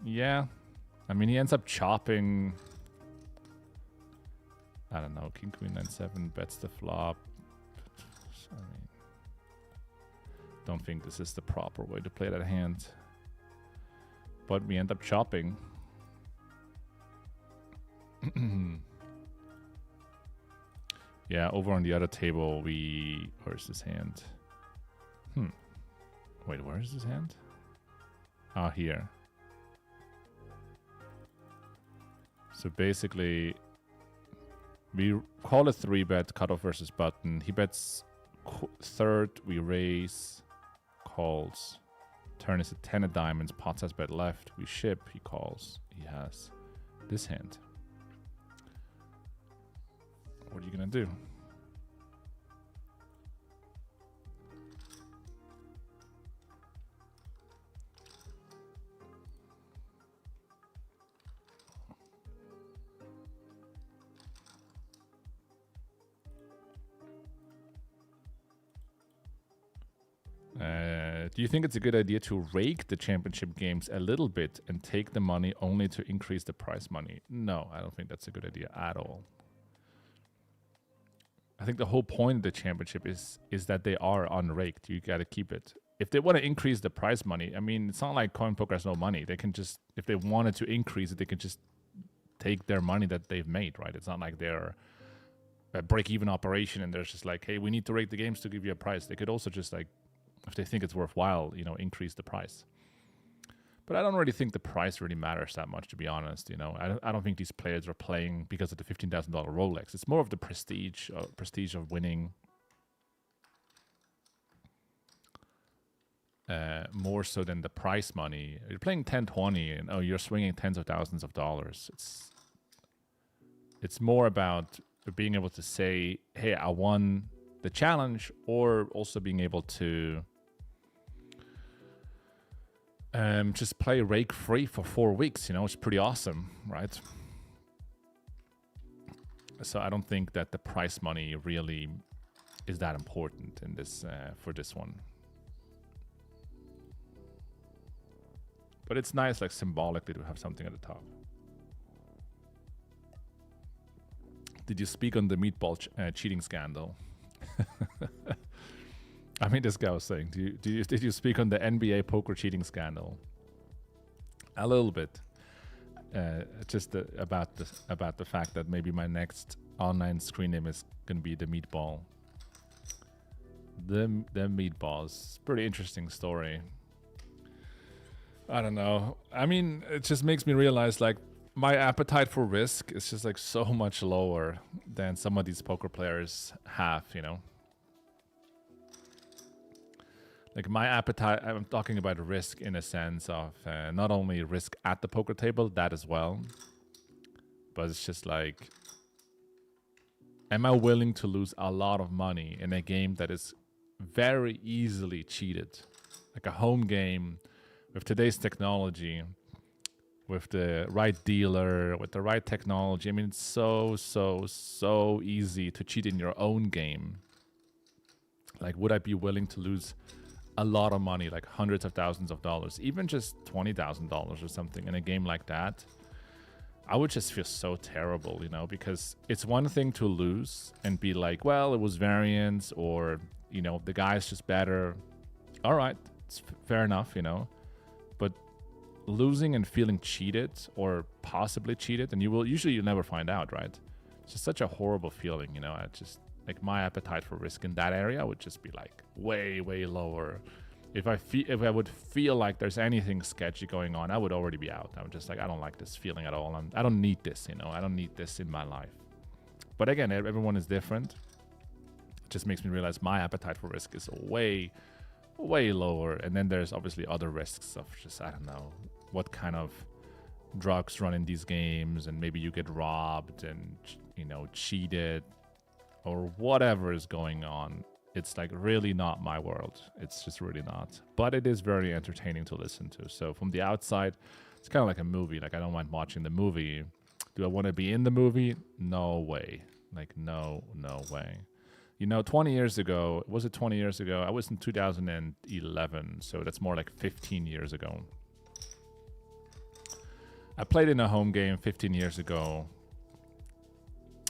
Yeah. I mean, he ends up chopping. I don't know. King, queen, 9-7 bets the flop. I mean, don't think this is the proper way to play that hand. But we end up chopping. Yeah, over on the other table, where's this hand? Wait, where is this hand? Ah, here. So basically, we call it 3-bet, cutoff versus button. He bets third, we raise, calls. Turn is a 10 of diamonds, pots has bet left, we ship, he calls. He has this hand. What are you gonna do? Do you think it's a good idea to rake the championship games a little bit and take the money only to increase the prize money? No, I don't think that's a good idea at all. I think the whole point of the championship is that they are unraked. You got to keep it. If they want to increase the prize money, I mean, it's not like Coinpoker has no money. They can just, if they wanted to increase it, they can just take their money that they've made, right? It's not like they're a break-even operation and there's just like, hey, we need to rake the games to give you a prize. They could also just like, if they think it's worthwhile, you know, increase the price. But I don't really think the price really matters that much, to be honest. You know, I don't think these players are playing because of the $15,000 Rolex. It's more of the prestige of winning, more so than the prize money. You're playing 10-20, and oh, you're swinging tens of thousands of dollars. It's more about being able to say, hey, I won the challenge, or also being able to just play rake free for 4 weeks. You know, it's pretty awesome, right? So I don't think that the prize money really is that important in this for this one. But it's nice, like symbolically, to have something at the top. Did you speak on the meatball cheating scandal? I mean, this guy was saying, did you speak on the NBA poker cheating scandal? A little bit, just about the fact that maybe my next online screen name is gonna be the meatball. The meatballs. Pretty interesting story. I don't know. I mean, it just makes me realize like my appetite for risk is just like so much lower than some of these poker players have, you know. Like my appetite, I'm talking about risk in a sense of not only risk at the poker table, that as well, but it's just like, am I willing to lose a lot of money in a game that is very easily cheated? Like a home game with today's technology, with the right dealer, with the right technology. I mean, it's so easy to cheat in your own game. Like, would I be willing to lose a lot of money, like hundreds of thousands of dollars, even just $20,000 or something in a game like that? I would just feel so terrible, you know, because it's one thing to lose and be like, well, it was variance, or, you know, the guy's just better. All right, it's fair enough, you know. But losing and feeling cheated or possibly cheated, and you'll never find out, right? It's just such a horrible feeling, you know. I just, like, my appetite for risk in that area would just be like way lower. If I would feel like there's anything sketchy going on, I would already be out. I'm just like, I don't like this feeling at all. I don't need this, you know. I don't need this in my life. But again, everyone is different. It just makes me realize my appetite for risk is way lower. And then there's obviously other risks of just, I don't know, what kind of drugs run in these games, and maybe you get robbed and, you know, cheated or whatever is going on. It's like really not my world. It's just really not. But it is very entertaining to listen to. So from the outside, it's kind of like a movie. Like, I don't mind watching the movie. Do I want to be in the movie? No way. Like, no way. You know, 20 years ago, was it 20 years ago? I was in 2011, so that's more like 15 years ago. I played in a home game 15 years ago.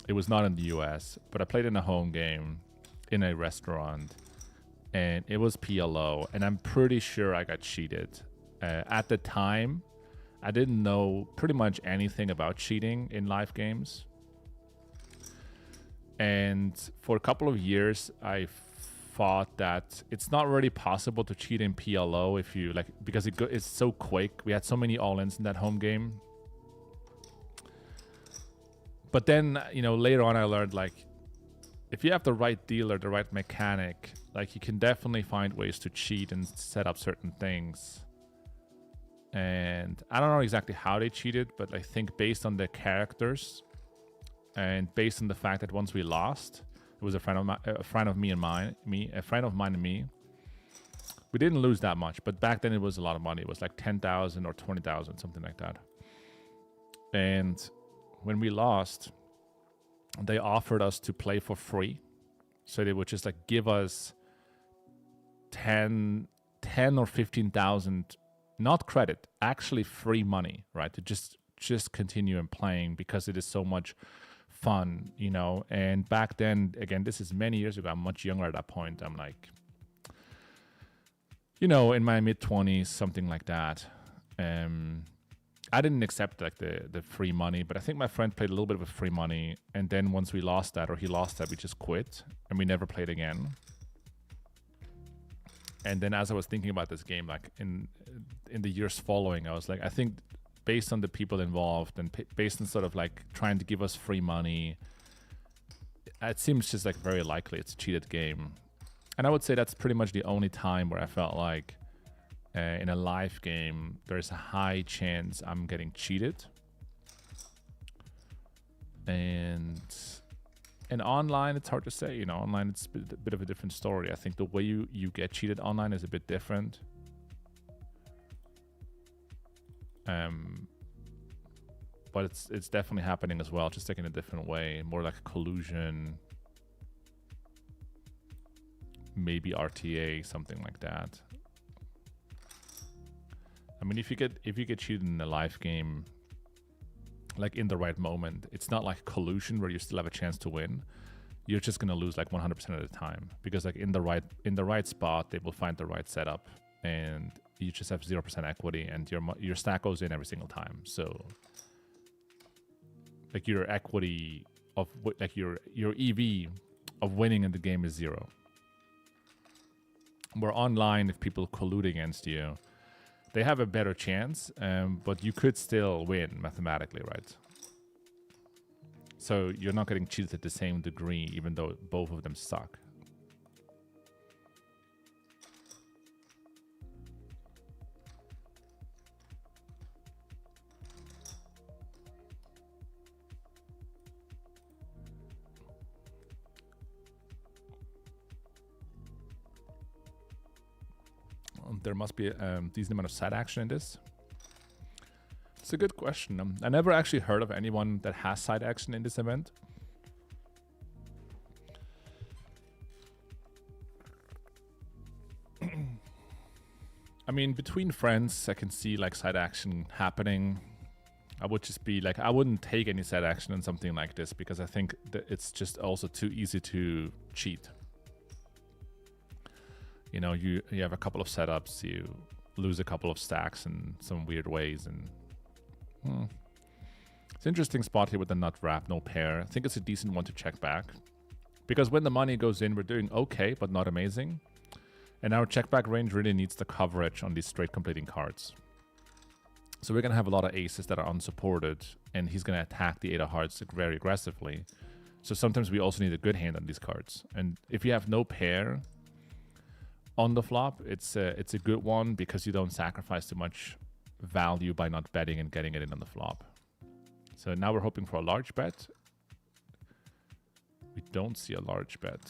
It was not in the US, but I played in a home game in a restaurant, and it was PLO, and I'm pretty sure I got cheated. At the time, I didn't know pretty much anything about cheating in live games. And for a couple of years, I thought that it's not really possible to cheat in PLO if you like, because it's so quick. We had so many all-ins in that home game. But then, you know, later on I learned, like, if you have the right dealer, the right mechanic, like, you can definitely find ways to cheat and set up certain things. And I don't know exactly how they cheated, but I think based on the characters and based on the fact that once we lost, it was a friend of mine and me. We didn't lose that much, but back then it was a lot of money. It was like 10,000 or 20,000, something like that. And when we lost, they offered us to play for free. So they would just like give us 10 or 15,000, not credit, actually free money, right? To just continue and playing, because it is so much fun, you know. And back then, again, this is many years ago, I'm much younger at that point. I'm like, you know, in my mid-20s, something like that. I didn't accept like the free money, but I think my friend played a little bit of free money, and then once we lost that, or he lost that, we just quit and we never played again. And then as I was thinking about this game, like in the years following, I was like, I think based on the people involved and based on sort of like trying to give us free money, it seems just like very likely it's a cheated game. And I would say that's pretty much the only time where I felt like in a live game, there's a high chance I'm getting cheated. And online, it's hard to say. You know, online, it's a bit of a different story. I think the way you get cheated online is a bit different. But it's definitely happening as well, just like in a different way, more like collusion, maybe RTA, something like that. I mean, if you get cheated in a live game, like in the right moment, it's not like collusion where you still have a chance to win. You're just gonna lose like 100% of the time, because like in the right spot, they will find the right setup, and you just have 0% equity, and your stack goes in every single time. So like your equity of like your EV of winning in the game is 0. Where online, if people collude against you, they have a better chance, but you could still win mathematically, right? So you're not getting cheated at the same degree, even though both of them suck. There must be a decent amount of side action in this. It's a good question. I never actually heard of anyone that has side action in this event. I mean, between friends, I can see like side action happening. I would just be like, I wouldn't take any side action in something like this because I think that it's just also too easy to cheat. You know, you have a couple of setups, you lose a couple of stacks in some weird ways, and it's an interesting spot here with the nut wrap, no pair. I think it's a decent one to check back because when the money goes in, we're doing okay, but not amazing. And our check back range really needs the coverage on these straight completing cards. So we're going to have a lot of aces that are unsupported, and he's going to attack the 8 of hearts very aggressively. So sometimes we also need a good hand on these cards. And if you have no pair on the flop, it's a good one because you don't sacrifice too much value by not betting and getting it in on the flop. So now we're hoping for a large bet. We don't see a large bet.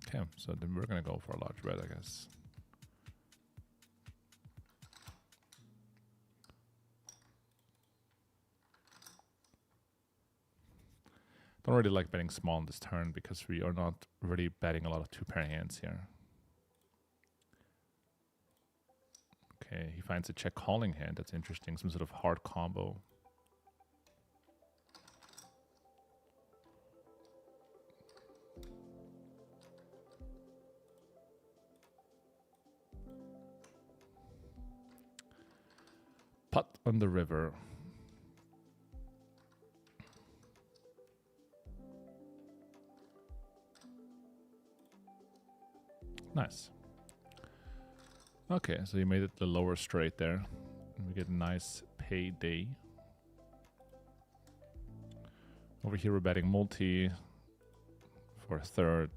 Okay, so then we're going to go for a large bet, I guess. Don't really like betting small on this turn because we are not really betting a lot of two-pair hands here. Okay, he finds a check calling hand. That's interesting. Some sort of hard combo. Pot on the river. Nice. Okay, so you made it the lower straight there. And we get a nice payday. Over here we're betting multi for a third.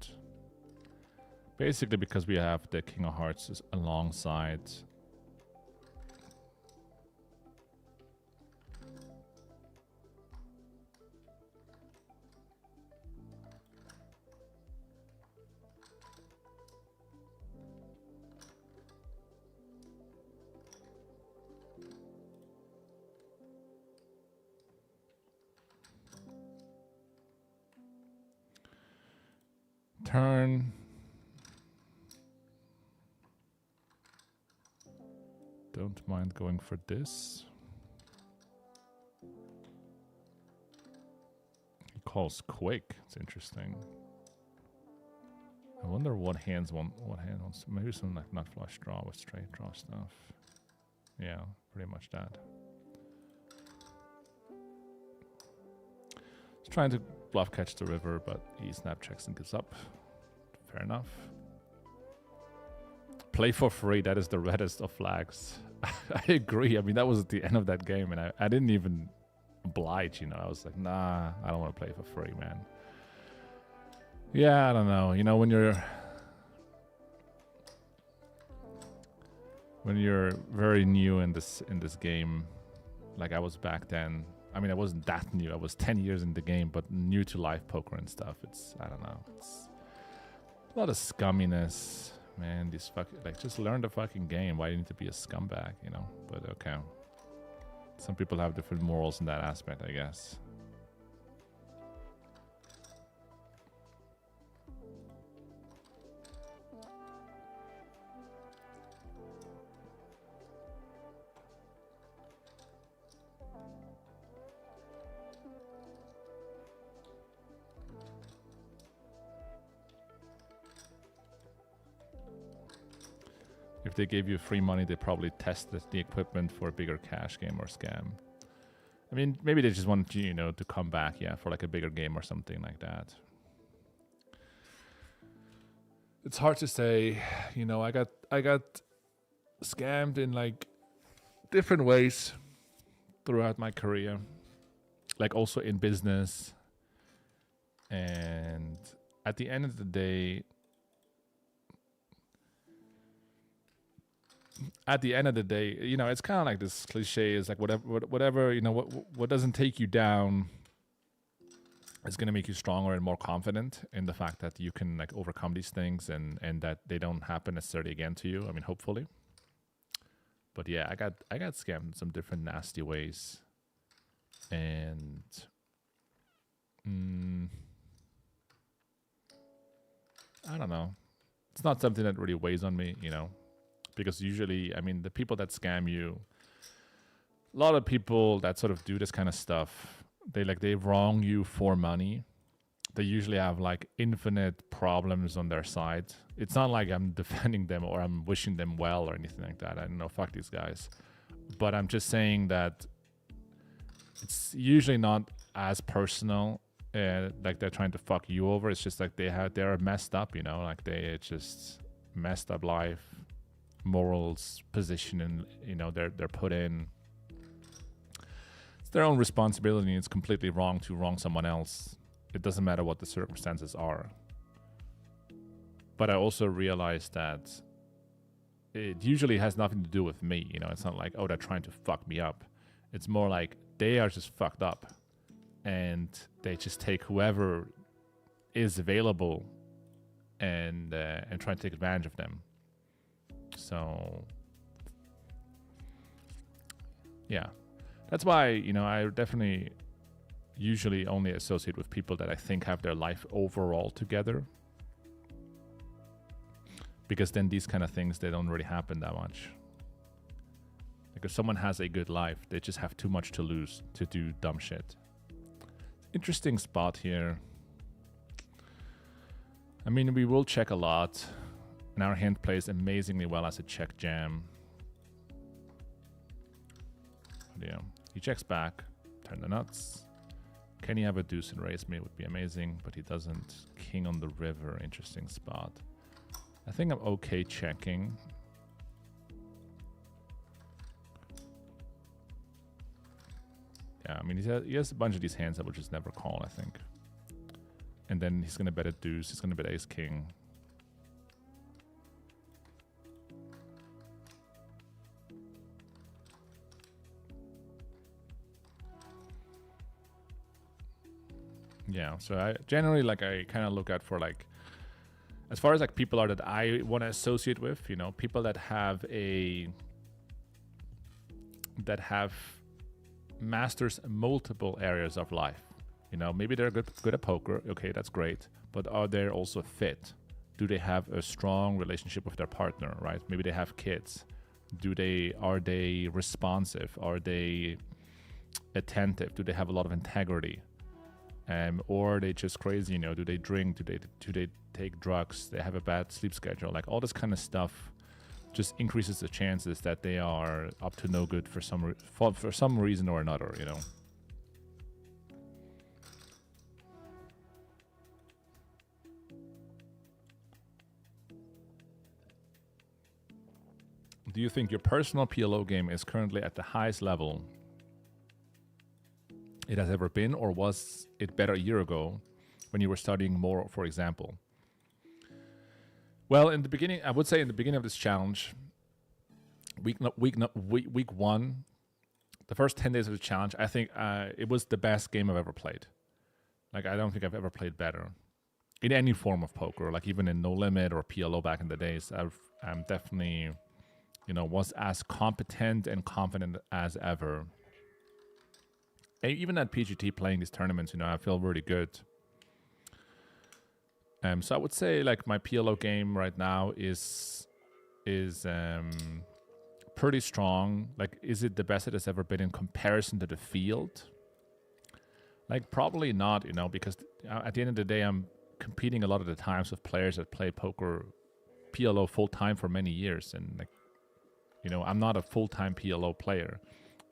Basically because we have the King of Hearts alongside. Turn. Don't mind going for this. He calls quick. It's interesting. I wonder what hands want. What hand wants? Maybe some like nut flush draw with straight draw stuff. Yeah, pretty much that. He's trying to bluff catch the river, but he snap checks and gives up. Fair enough. Play for free, that is the reddest of flags. I agree. I mean, that was at the end of that game, and I didn't even oblige, you know. I was like, nah, I don't want to play for free, man. Yeah, I don't know. You know, when you're very new in this game, like I was back then. I mean, I wasn't that new. I was 10 years in the game, but new to live poker and stuff. It's, I don't know. It's a lot of scumminess, man. These fucking, like, just learn the fucking game. Why do you need to be a scumbag, you know? But okay. Some people have different morals in that aspect, I guess. If they gave you free money, they probably tested the equipment for a bigger cash game or scam. I mean, maybe they just want you, you know, to come back, yeah, for like a bigger game or something like that. It's hard to say, you know. I got scammed in like different ways throughout my career, like also in business. And at the end of the day, you know, it's kind of like this cliche is like whatever, you know, what doesn't take you down is going to make you stronger and more confident in the fact that you can like overcome these things and that they don't happen necessarily again to you. I mean, hopefully. But yeah, I got scammed in some different nasty ways. And I don't know. It's not something that really weighs on me, you know, because usually, I mean, the people that scam you, a lot of people that sort of do this kind of stuff, they wrong you for money. They usually have like infinite problems on their side. It's not like I'm defending them or I'm wishing them well or anything like that. I don't know, fuck these guys. But I'm just saying that it's usually not as personal. Like they're trying to fuck you over. It's just like they're messed up, you know, like they just messed up life, morals, position, and you know they're put in. It's their own responsibility. It's completely wrong to wrong someone else. It doesn't matter what the circumstances are. But I also realize that it usually has nothing to do with me. You know, it's not like, oh, they're trying to fuck me up. It's more like they are just fucked up. And they just take whoever is available and try to take advantage of them. So, yeah. That's why, you know, I definitely usually only associate with people that I think have their life overall together. Because then these kind of things, they don't really happen that much. Like if someone has a good life, they just have too much to lose to do dumb shit. Interesting spot here. I mean, we will check a lot. And our hand plays amazingly well as a check jam. But yeah, he checks back, turn the nuts. Can he have a deuce and raise me? Would be amazing, but he doesn't. King on the river, interesting spot. I think I'm okay checking. Yeah, I mean, he has a bunch of these hands that will just never call, I think. And then he's going to bet a deuce. He's going to bet ace king. Yeah, so I generally, like, I kind of look out for, like, as far as, like, people are that I want to associate with, you know, people that have masters multiple areas of life. You know, maybe they're good at poker. Okay, that's great. But are they also fit? Do they have a strong relationship with their partner, right? Maybe they have kids. Are they responsive? Are they attentive? Do they have a lot of integrity? Or are they just crazy, you know? Do they drink? Do they take drugs? They have a bad sleep schedule? Like all this kind of stuff just increases the chances that they are up to no good for some reason or another, you know? Do you think your personal PLO game is currently at the highest level it has ever been, or was it better a year ago when you were studying more, for example? Well, in the beginning, I would say in the beginning of this challenge, week one, the first 10 days of the challenge, I think it was the best game I've ever played. Like, I don't think I've ever played better in any form of poker, like even in No Limit or PLO back in the days. I'm definitely, you know, was as competent and confident as ever. And even at PGT playing these tournaments, you know, I feel really good. So I would say like my PLO game right now is pretty strong. Like, is it the best it has ever been in comparison to the field? Like, probably not, you know, because at the end of the day, I'm competing a lot of the times with players that play poker PLO full time for many years, and like, you know, I'm not a full-time PLO player.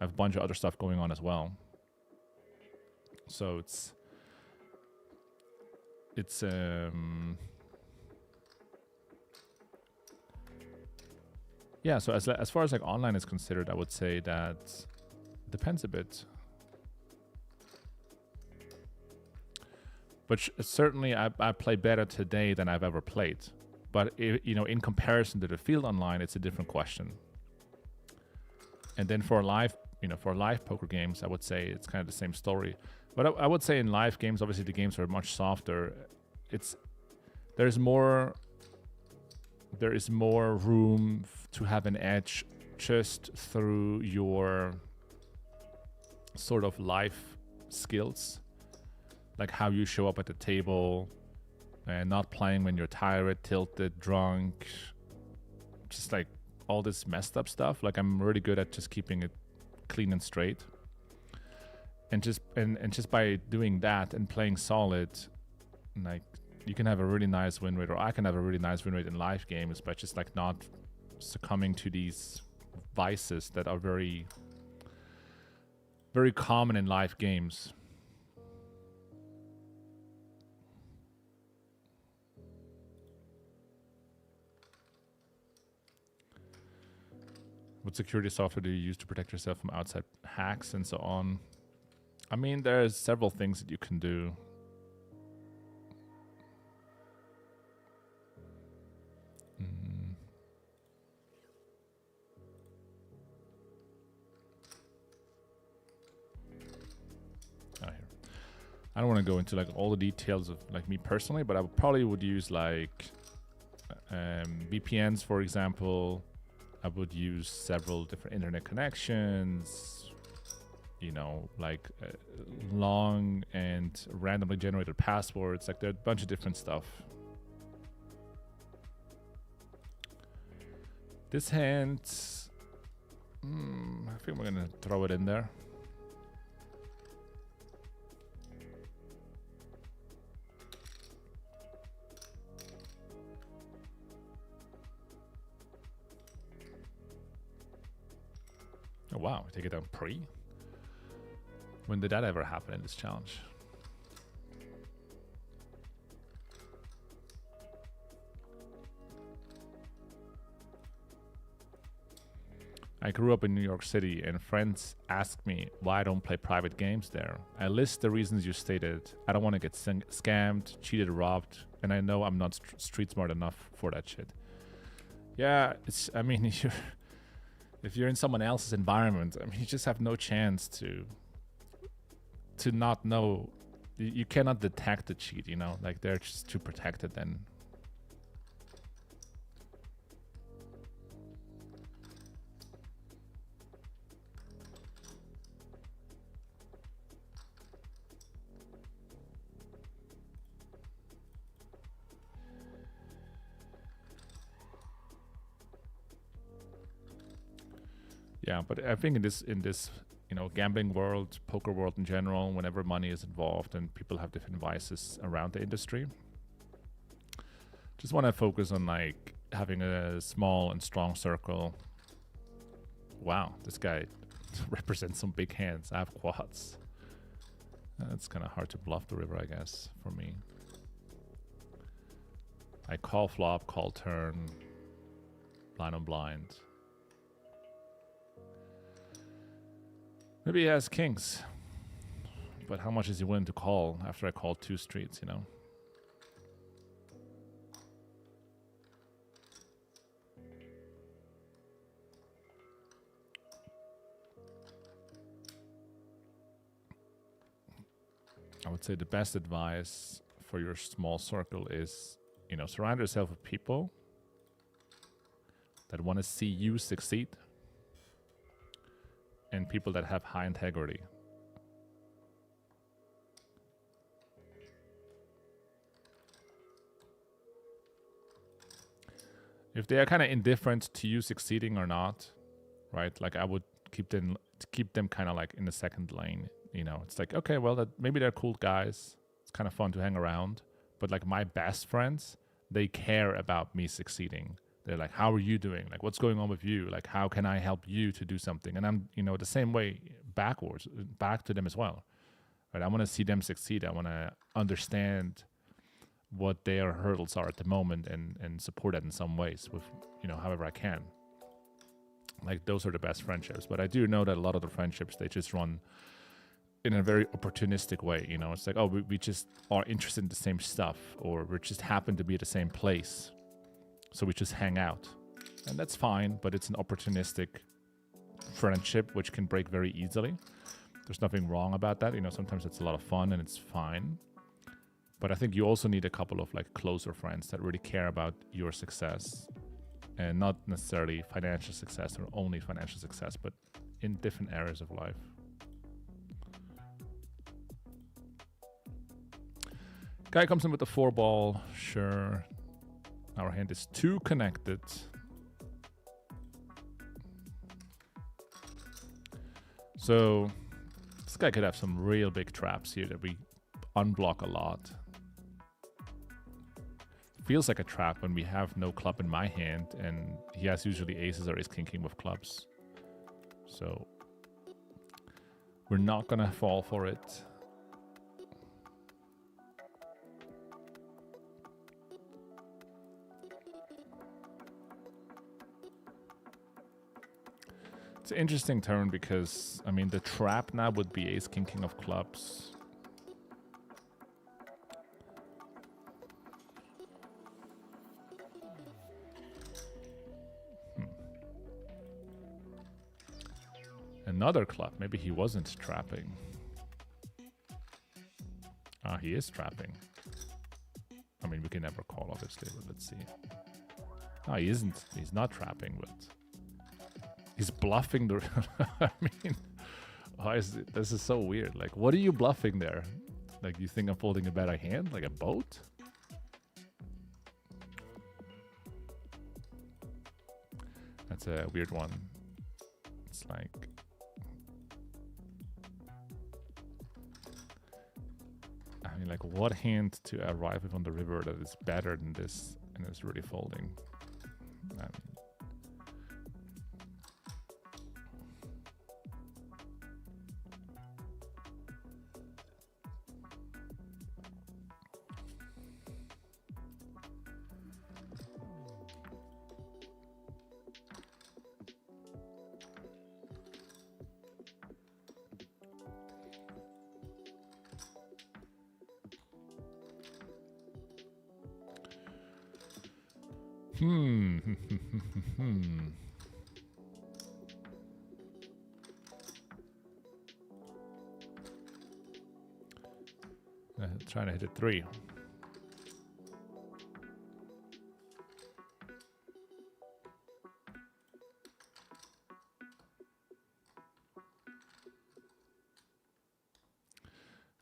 I have a bunch of other stuff going on as well. So it's yeah, so as far as like online is considered, I would say that depends a bit. But certainly I play better today than I've ever played. But you know, in comparison to the field online, it's a different question. And then for live poker games, I would say it's kind of the same story. But I would say in live games, obviously the games are much softer. There is more room to have an edge just through your sort of life skills, like how you show up at the table and not playing when you're tired, tilted, drunk, just like all this messed up stuff. Like I'm really good at just keeping it clean and straight. And just by doing that and playing solid, like you can have a really nice win rate, or I can have a really nice win rate in live games by just like not succumbing to these vices that are very, very common in live games. What security software do you use to protect yourself from outside hacks and so on? I mean, there's several things that you can do. Here. I don't want to go into like all the details of like me personally, but I probably would use like VPNs, for example. I would use several different internet connections, you know, like long and randomly generated passwords. Like there are a bunch of different stuff. This hand, I think we're gonna throw it in there. Oh wow, we take it down pre? When did that ever happen in this challenge? I grew up in New York City and friends ask me why I don't play private games there. I list the reasons you stated. I don't want to get scammed, cheated, robbed, and I know I'm not street smart enough for that shit. Yeah, it's, I mean, if you're in someone else's environment, I mean, you just have no chance to not know. You cannot detect the cheat, you know, like they're just too protected then. Yeah, but I think in this, you know, gambling world, poker world in general, whenever money is involved and people have different vices around the industry, just want to focus on like having a small and strong circle. Wow, this guy represents some big hands. I have quads. It's kind of hard to bluff the river, I guess, for me. I call flop, call turn, blind on blind. Maybe he has kings, but how much is he willing to call after I call 2 streets, you know? I would say the best advice for your small circle is, you know, surround yourself with people that want to see you succeed and people that have high integrity. If they are kind of indifferent to you succeeding or not, right? Like I would keep them kind of like in the second lane. You know, it's like, okay, well, maybe they're cool guys. It's kind of fun to hang around. But like my best friends, they care about me succeeding. They're like, how are you doing? Like, what's going on with you? Like, how can I help you to do something? And I'm, you know, the same way backwards, back to them as well. Right? I want to see them succeed. I want to understand what their hurdles are at the moment and support that in some ways with, you know, however I can. Like, those are the best friendships. But I do know that a lot of the friendships, they just run in a very opportunistic way. You know, it's like, oh, we just are interested in the same stuff, or we just happen to be at the same place. So we just hang out, and that's fine, but it's an opportunistic friendship, which can break very easily. There's nothing wrong about that. You know, sometimes it's a lot of fun and it's fine. But I think you also need a couple of like closer friends that really care about your success And not necessarily financial success or only financial success, but in different areas of life. Guy comes in with the 4-ball. Sure. Our hand is too connected. So this guy could have some real big traps here that we unblock a lot. Feels like a trap when we have no club in my hand and he has usually aces or ace king with clubs. So we're not gonna fall for it. It's an interesting turn because, I mean, the trap now would be ace king of clubs. Another club. Maybe he wasn't trapping. Ah, he is trapping. I mean, we can never call, obviously, but let's see. Ah, he isn't. He's not trapping, but he's bluffing the... I mean, this is so weird. Like, what are you bluffing there? Like, you think I'm folding a better hand? Like a boat? That's a weird one. It's like... I mean, like, what hand to arrive with on the river that is better than this and is really folding? Trying to hit a 3.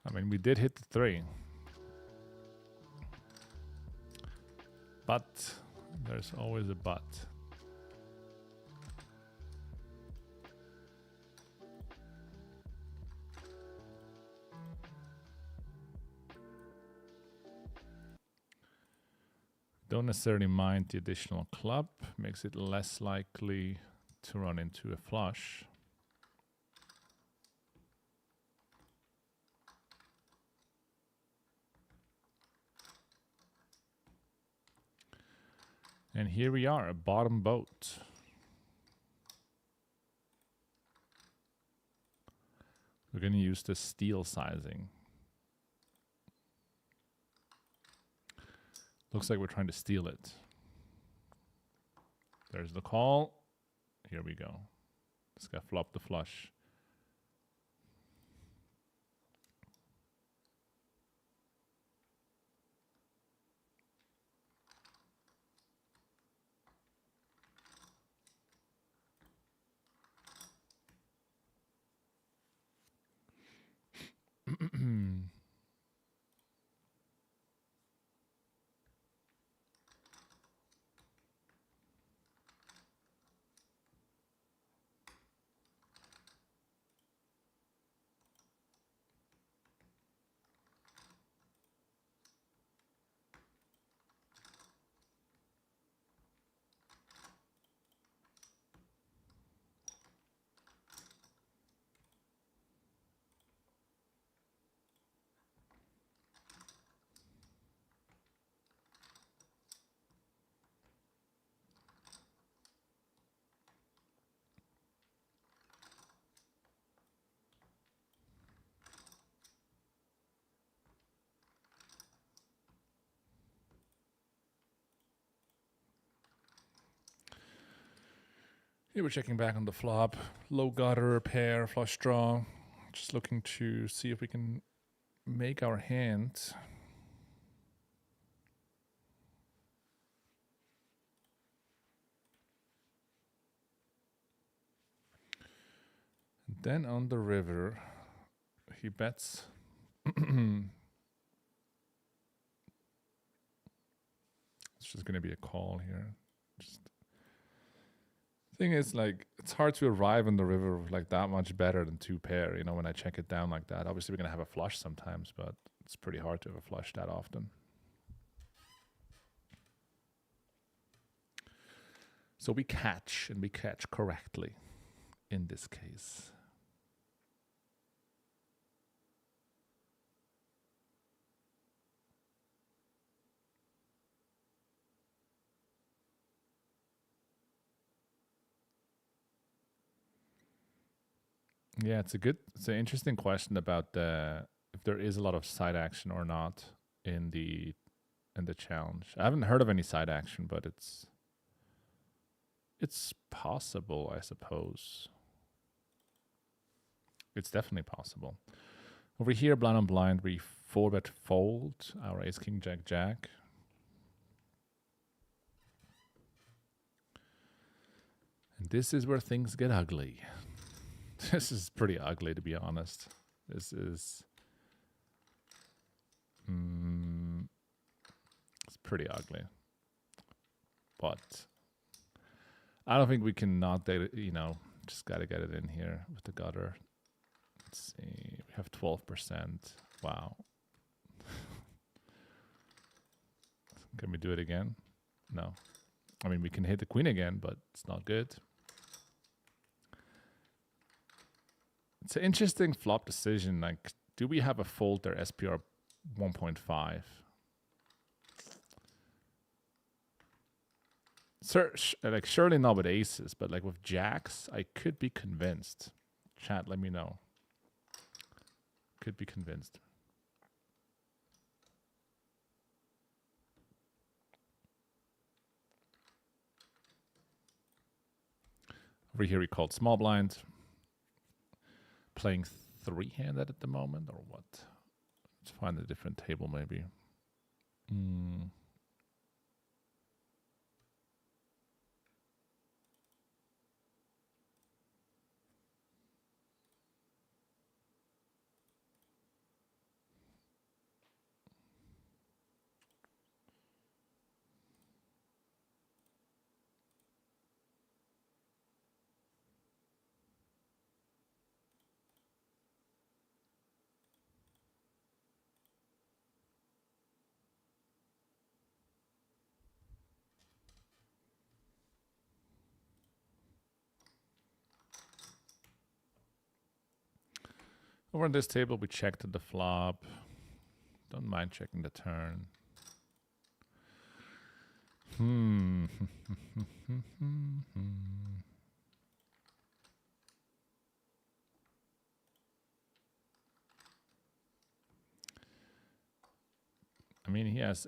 I mean, we did hit the 3. But there's always a but. Don't necessarily mind the additional club, makes it less likely to run into a flush. And here we are, a bottom boat. We're going to use the steel sizing. Looks like we're trying to steal it. There's the call. Here we go. This guy flopped the flush. Here we're checking back on the flop. Low gutter, pair, flush draw. Just looking to see if we can make our hand. Then on the river, he bets. It's just going to be a call here. Just thing is, like, it's hard to arrive on the river like that much better than 2 pair, you know, when I check it down like that. Obviously, we're going to have a flush sometimes, but it's pretty hard to have a flush that often. So we catch, and we catch correctly in this case. Yeah, it's an interesting question about if there is a lot of side action or not in the challenge. I haven't heard of any side action, but it's possible, I suppose. It's definitely possible. Over here, blind on blind, we 4-bet fold our ace, king, jack, jack. And this is where things get ugly. This is pretty ugly, to be honest. This is... it's pretty ugly. But I don't think we can not, you know, just got to get it in here with the gutter. Let's see. We have 12%. Wow. Can we do it again? No. I mean, we can hit the queen again, but it's not good. It's an interesting flop decision. Like, do we have a fold there, SPR 1.5? Like, surely not with aces, but like with jacks, I could be convinced. Chat, let me know. Could be convinced. Over here we called small blind. Playing 3-handed at the moment, or what? Let's find a different table, maybe. Over on this table, we checked the flop. Don't mind checking the turn. I mean, he has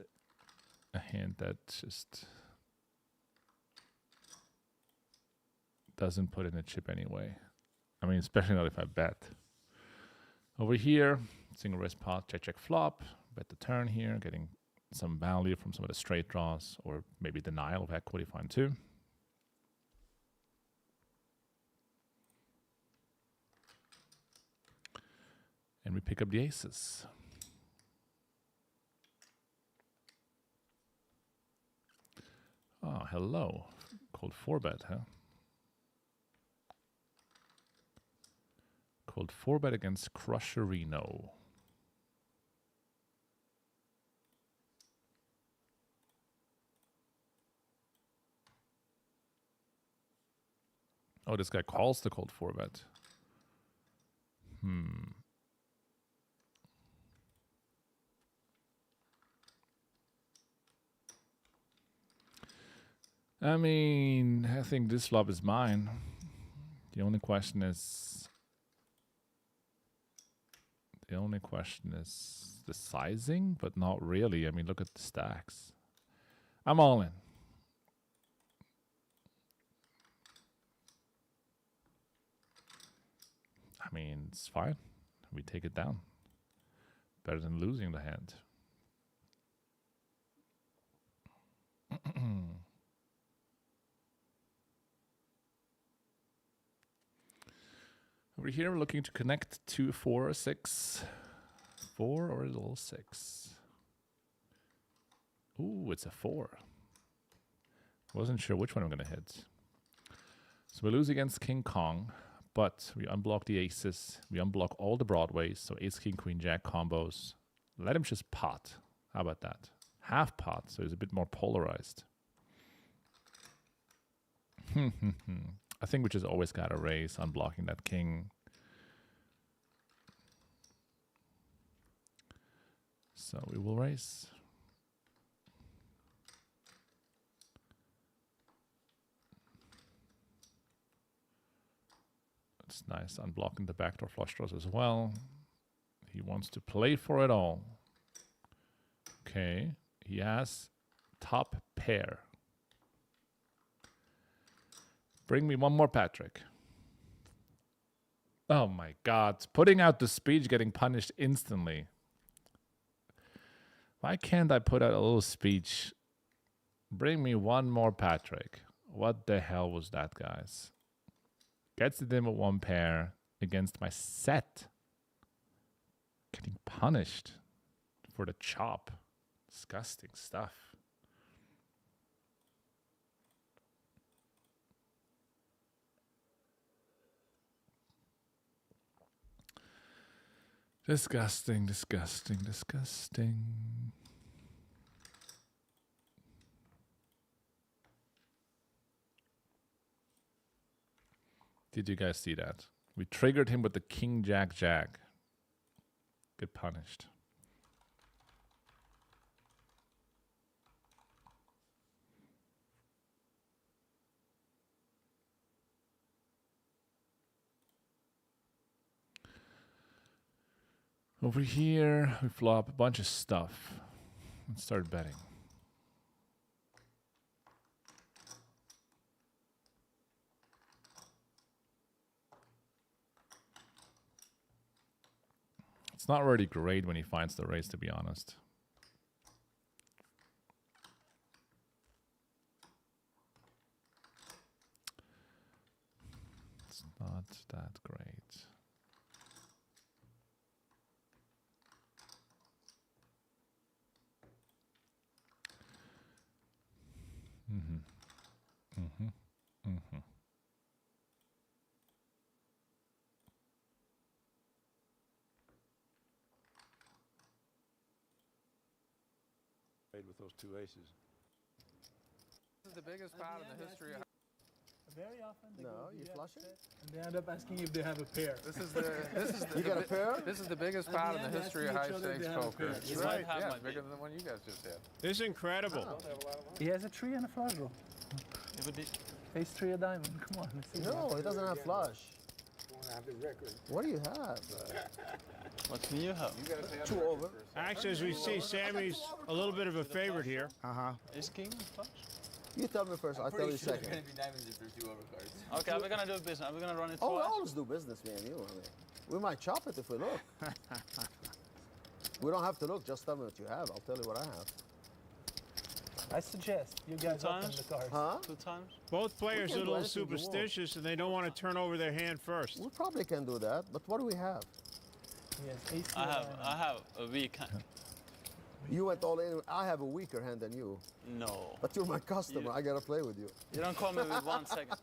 a hand that just doesn't put in a chip anyway. I mean, especially not if I bet. Over here, single raise pot, check, check, flop. Bet the turn here, getting some value from some of the straight draws, or maybe denial of equity, fine too. And we pick up the aces. Oh, hello. Cold 4-bet, huh? Cold 4-bet against Crusherino. Oh, this guy calls the cold 4-bet. I mean, I think this flop is mine. The only question is the sizing, but not really. I mean, look at the stacks. I'm all in. I mean, it's fine. We take it down. Better than losing the hand. Over here, we're looking to connect to 4 or 6. 4 or a little 6. Ooh, it's a 4. Wasn't sure which one I'm going to hit. So we lose against King Kong, but we unblock the aces. We unblock all the broadways, so ace, king, queen, jack combos. Let him just pot. How about that? Half pot, so he's a bit more polarized. I think we just always got to raise, unblocking that king. So we will raise. It's nice unblocking the backdoor flush draws as well. He wants to play for it all. Okay, he has top pair. Bring me one more Patrick. Oh my God, putting out the speech, getting punished instantly. Why can't I put out a little speech? Bring me one more Patrick. What the hell was that, guys? Gets it in with one pair against my set. Getting punished for the chop. Disgusting stuff. Disgusting, disgusting, disgusting. Did you guys see that? We triggered him with the king, jack, jack. Get punished. Over here, we flop a bunch of stuff. Let's start betting. It's not really great when he finds the raise, to be honest. It's not that great. With those two aces. This is the biggest pot in the history of... Very often they No, you flush it? and they end up asking if they have a pair. This is the You got a pair? This is the biggest pot in the history of high stakes poker. That's right. Yeah, bigger than the one you guys just had. This is incredible. He has a 3 and a flush draw. Ace 3 a diamond. Come on, let's see. No, he doesn't have flush. What do you have? What do you have? You guys have 2 over. Actually, as we see, Sammy's a little bit of a favorite here. Is king flush? You tell me first, I'll tell you second. Okay, we're gonna do business. We're gonna run it Oh, we twice. always do business, me and you. I mean, we might chop it if we look. We don't have to look, just tell me what you have. I'll tell you what I have. I suggest you guys open times? the cards. Huh? 2 times. Both players can are a do little anything you want. superstitious and they don't want to turn over their hand first. We probably can do that, but what do we have? Yes, ace 3 I a have diamond. a weak hand. You went all in. I have a weaker hand than you. No. But you're my customer. I gotta play with you. You don't call me with 1 second.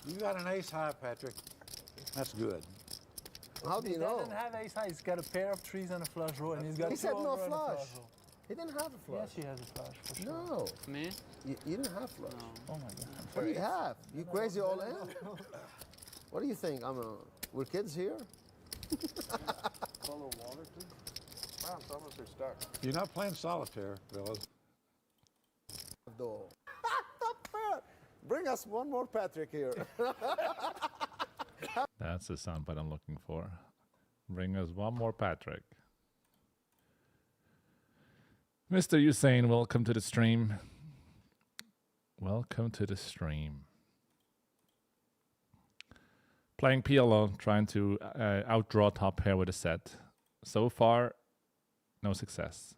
You got an ace high, Patrick. That's good. How do He you know? doesn't have ace high. He's got a pair of 3s and a flush draw, and he's got He 2 said no over and a flush. draw. He didn't have a flush. Yes, he has a flush for sure. No, Me? you didn't have flush. No. Oh my God. What do you have? You crazy all in? What do you think? We're kids here? Follow water, please. Wow, some of us are stuck. You're not playing solitaire, fellas. Door. Bring us one more Patrick here. That's the soundbite I'm looking for. Bring us one more Patrick. Mr. Usain, welcome to the stream. Welcome to the stream. Playing PLO, trying to outdraw top pair with a set. So far, no success.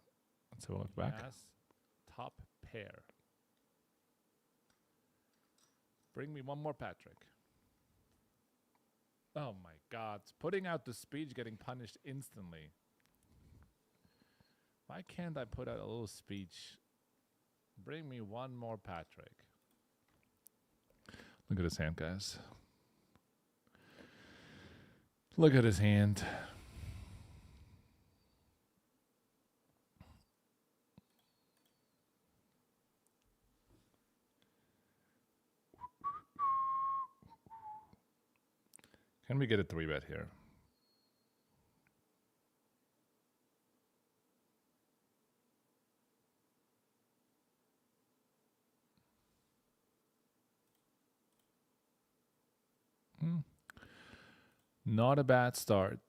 Let's have a look back. Yes. Top pair. Bring me one more Patrick. Oh my God. Putting out the speech, getting punished instantly. Why can't I put out a little speech? Bring me one more Patrick. Look at his hand, guys. Look at his hand. Can we get a 3-bet here? Not a bad start.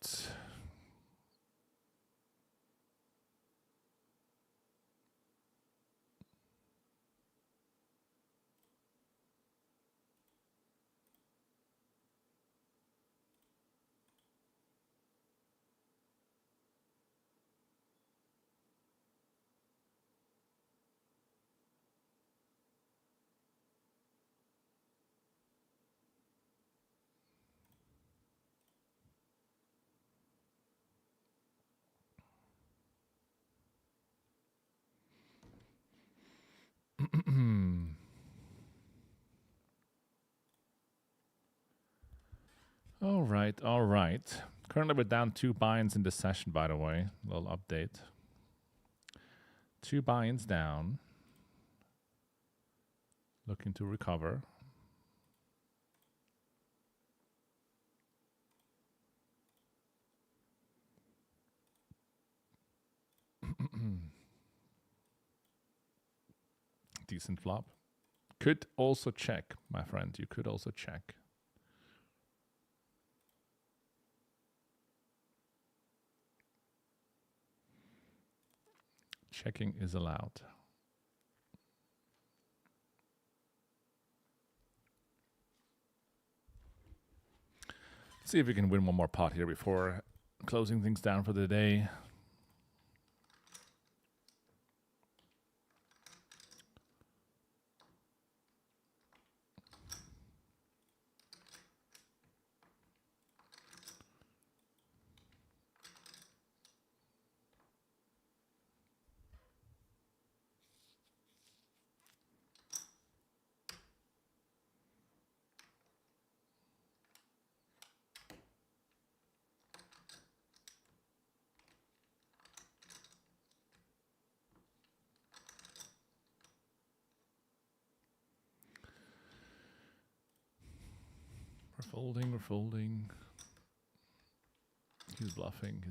All right, all right. Currently, we're down 2 buy-ins in this session, by the way. A little update. 2 buy-ins down. Looking to recover. Decent flop. Could also check, my friend. You could also check. Checking is allowed. See if we can win one more pot here before closing things down for the day. We're folding. He's bluffing,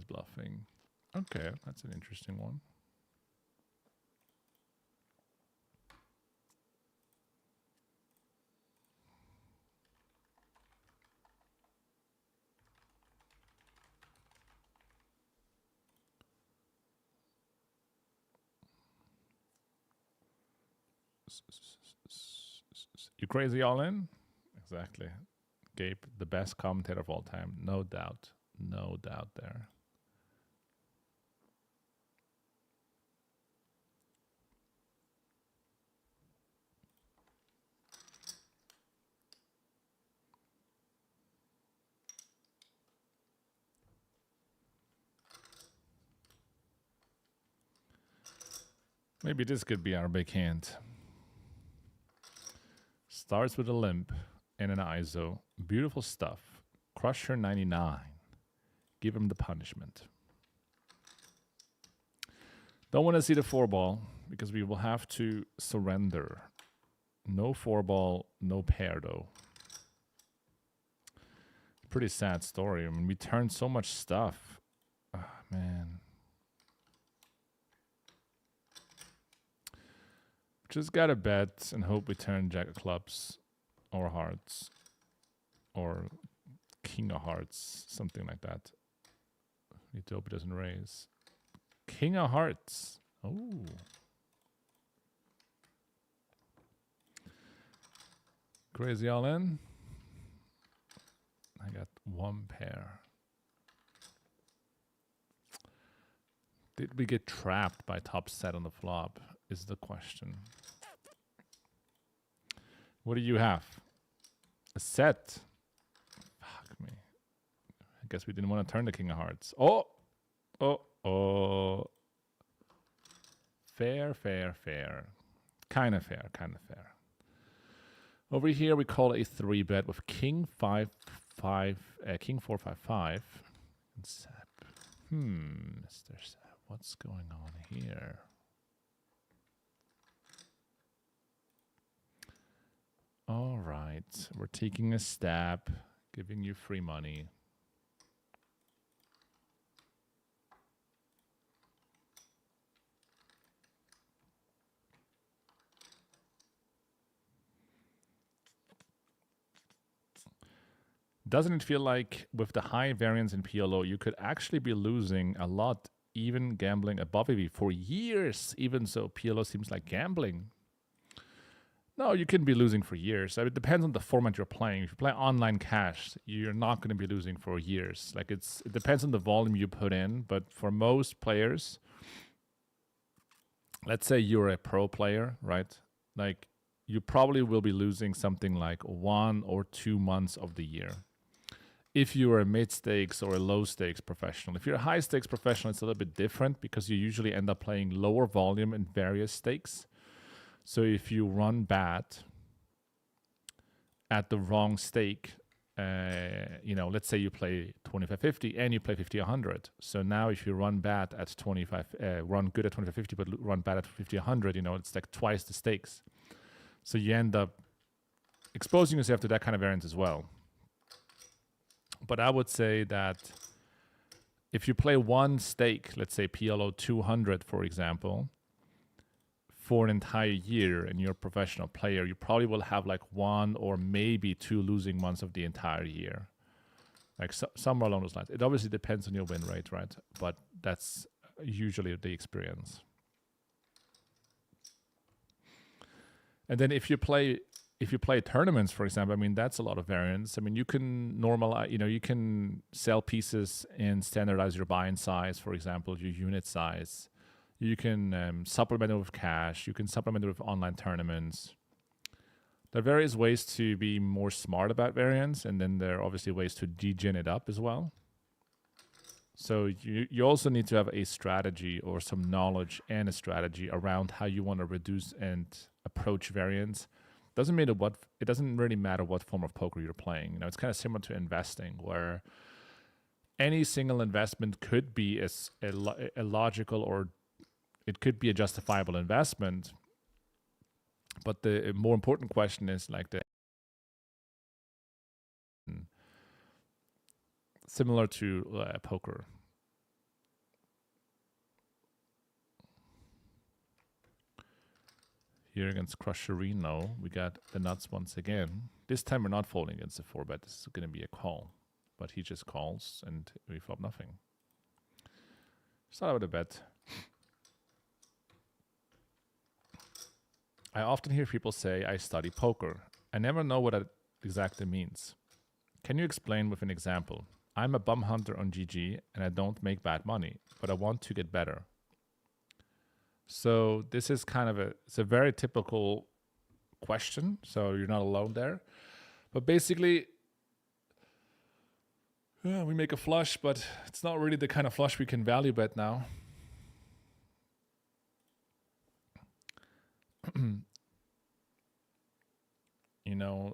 Okay, that's an interesting one. You crazy all in? Exactly. Gabe, the best commentator of all time. No doubt. No doubt there. Maybe this could be our big hand. Starts with a limp and an ISO. Beautiful stuff. Crusher 99. Give him the punishment. Don't want to see the 4-ball because we will have to surrender. No 4-ball, no pair though. Pretty sad story. I mean, we turned so much stuff. Oh, man. Just gotta bet and hope we turn Jack of Clubs or Hearts or King of Hearts, something like that. Need to hope it doesn't raise. King of Hearts. Oh. Crazy all in. I got 1 pair. Did we get trapped by top set on the flop? Is the question. What do you have? A set? Fuck me. guess we didn't want to turn the king of hearts. Oh. Fair. Kind of fair. Over here, we call a 3-bet with king 4, 5, 5. And Sap. Mr. Sap, what's going on here? All right, we're taking a stab, giving you free money. Doesn't it feel like with the high variance in PLO, you could actually be losing a lot, even gambling above EV for years, even so PLO seems like gambling? No, you can be losing for years. It depends on the format you're playing. If you play online cash, you're not going to be losing for years. Like it depends on the volume you put in, but for most players, let's say you're a pro player, right? Like you probably will be losing something like 1 or 2 months of the year. If you're a mid-stakes or a low-stakes professional. If you're a high-stakes professional, it's a little bit different because you usually end up playing lower volume in various stakes. So if you run bad at the wrong stake, let's say you play 25-50 and you play 50-100. So now if you run bad at 25, run good at 25-50, but run bad at 50-100, it's like twice the stakes. So you end up exposing yourself to that kind of variance as well. But I would say that if you play one stake, let's say PLO 200, for example, for an entire year and you're a professional player, you probably will have like 1 or maybe 2 losing months of the entire year. Like somewhere along those lines. It obviously depends on your win rate, right? But that's usually the experience. And then if you play tournaments, for example, I mean, that's a lot of variance. I mean, you can normalize, you can sell pieces and standardize your buy-in size, for example, your unit size. You can supplement it with cash. You can supplement it with online tournaments. There are various ways to be more smart about variance, and then there are obviously ways to degen it up as well. So you also need to have a strategy or some knowledge and a strategy around how you want to reduce and approach variance. It doesn't really matter what form of poker you're playing. It's kind of similar to investing, where any single investment could be a logical, or it could be a justifiable investment. But the more important question is like similar to poker. Here against Crusherino, we got the nuts once again. This time we're not folding against the 4-bet. This is going to be a call. But he just calls and we flop nothing. Start with a bet. I often hear people say, I study poker. I never know what that exactly means. Can you explain with an example? I'm a bum hunter on GG and I don't make bad money, but I want to get better. So this is kind of it's a very typical question. So you're not alone there. But basically, we make a flush, but it's not really the kind of flush we can value bet now.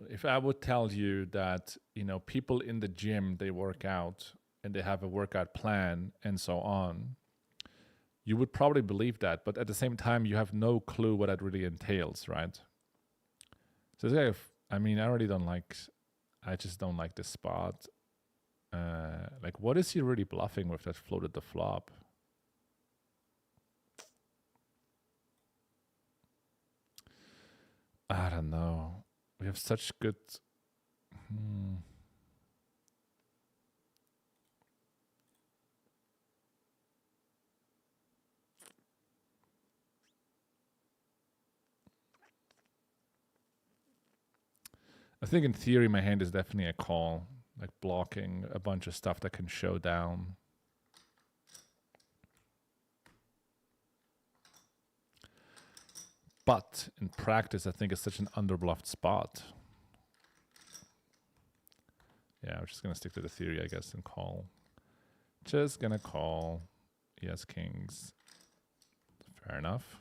If I would tell you that, people in the gym, they work out and they have a workout plan and so on, you would probably believe that, but at the same time, you have no clue what that really entails, right? So I just don't like this spot. Like, what is he really bluffing with that floated the flop? I don't know. We have such good... I think in theory, my hand is definitely a call, like blocking a bunch of stuff that can show down. But in practice, I think it's such an underbluffed spot. Yeah, we're just gonna stick to the theory, I guess, and call. Just gonna call. Yes, kings. Fair enough.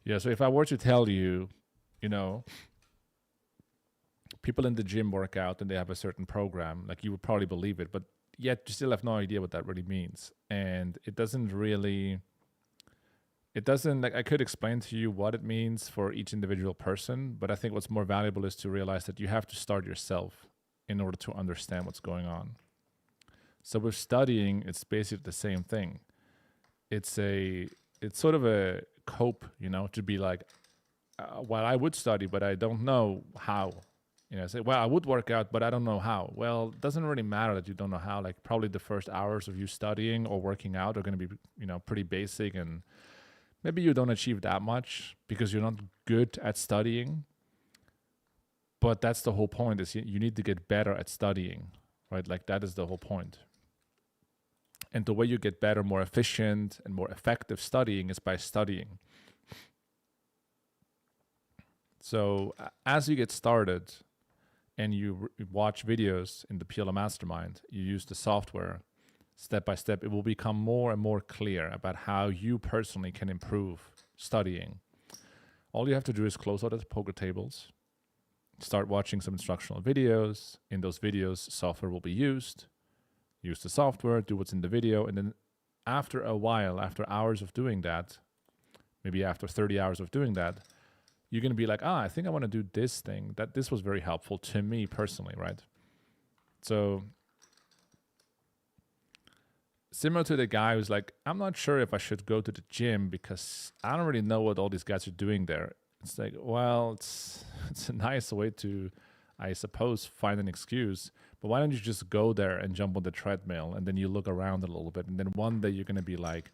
Yeah, so if I were to tell you, you know, people in the gym work out and they have a certain program, like you would probably believe it, but yet you still have no idea what that really means. And it doesn't like, I could explain to you what it means for each individual person, but I think what's more valuable is to realize that you have to start yourself in order to understand what's going on. So with studying, it's basically the same thing. It's sort of a cope, you know, to be like, well, I would study, but I don't know how. You know, say, well, I would work out, but I don't know how. Well, it doesn't really matter that you don't know how. Like, probably the first hours of you studying or working out are going to be, you know, pretty basic, and maybe you don't achieve that much because you're not good at studying. But that's the whole point, is you need to get better at studying, right? Like, that is the whole point. And the way you get better, more efficient, and more effective studying is by studying. So as you get started and you watch videos in the PLO Mastermind, you use the software step by step, it will become more and more clear about how you personally can improve studying. All you have to do is close out the poker tables, start watching some instructional videos. In those videos, software will be used. Use the software, do what's in the video, and then after a while, after hours of doing that, maybe after 30 hours of doing that, you're going to be like, I think I want to do this thing. This was very helpful to me personally, right? So similar to the guy who's like, I'm not sure if I should go to the gym because I don't really know what all these guys are doing there. It's like, well, it's a nice way to, I suppose, find an excuse. But why don't you just go there and jump on the treadmill, and then you look around a little bit, and then one day you're going to be like,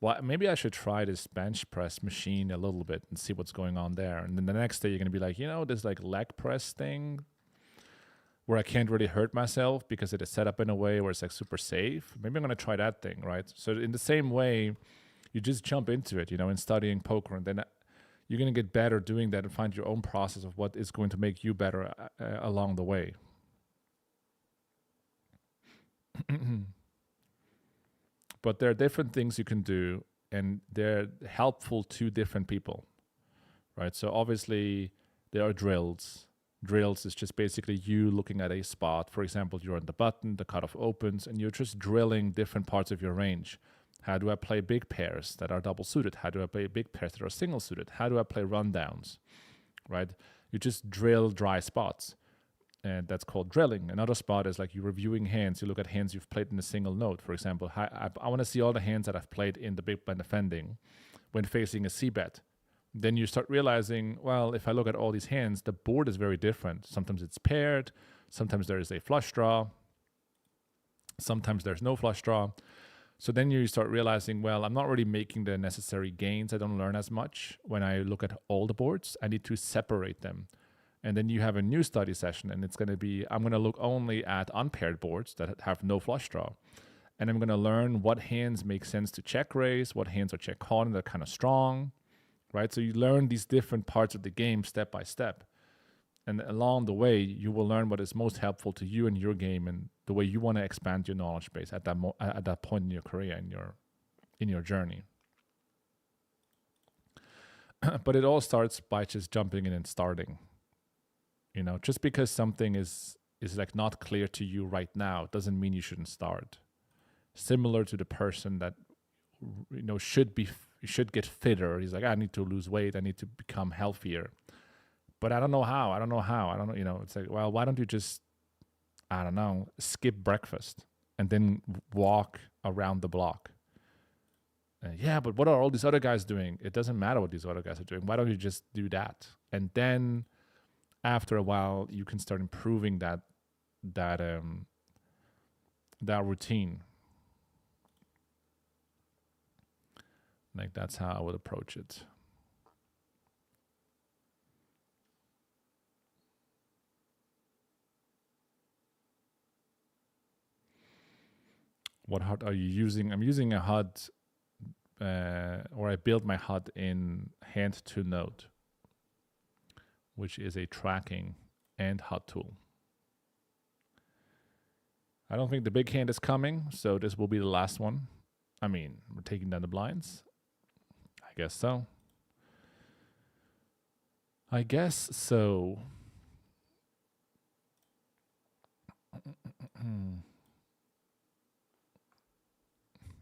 well, maybe I should try this bench press machine a little bit and see what's going on there. And then the next day you're going to be like, you know, this like leg press thing where I can't really hurt myself because it is set up in a way where it's like super safe. Maybe I'm going to try that thing, right? So in the same way, you just jump into it, you know, in studying poker, and then you're going to get better doing that and find your own process of what is going to make you better along the way. But there are different things you can do, and they're helpful to different people, right? So obviously there are drills. Drills is just basically you looking at a spot. For example, you're on the button, the cutoff opens, and you're just drilling different parts of your range. How do I play big pairs that are double suited? How do I play big pairs that are single suited? How do I play rundowns, right? You just drill dry spots. And that's called drilling. Another spot is like you're reviewing hands. You look at hands you've played in a single note. For example, I want to see all the hands that I've played in the big blind defending when facing a c-bet. Then you start realizing, well, if I look at all these hands, the board is very different. Sometimes it's paired. Sometimes there is a flush draw. Sometimes there's no flush draw. So then you start realizing, well, I'm not really making the necessary gains. I don't learn as much when I look at all the boards. I need to separate them. And then you have a new study session, and it's going to be, I'm going to look only at unpaired boards that have no flush draw. And I'm going to learn what hands make sense to check raise, what hands are check calling that are kind of strong, right? So you learn these different parts of the game step by step. And along the way, you will learn what is most helpful to you and your game and the way you want to expand your knowledge base at that point in your career, in your journey. But it all starts by just jumping in and starting. You know, just because something is like not clear to you right now doesn't mean you shouldn't start. Similar to the person that, you know, should get fitter. He's like, I need to lose weight. I need to become healthier. But I don't know how. You know, it's like, well, why don't you just, I don't know, skip breakfast and then walk around the block? Yeah, but what are all these other guys doing? It doesn't matter what these other guys are doing. Why don't you just do that? And then after a while, you can start improving that routine. Like, that's how I would approach it. What HUD are you using? I'm using a HUD, or I build my HUD in hand to node, which is a tracking and hot tool. I don't think the big hand is coming, so this will be the last one. I mean, we're taking down the blinds. I guess so. I guess so.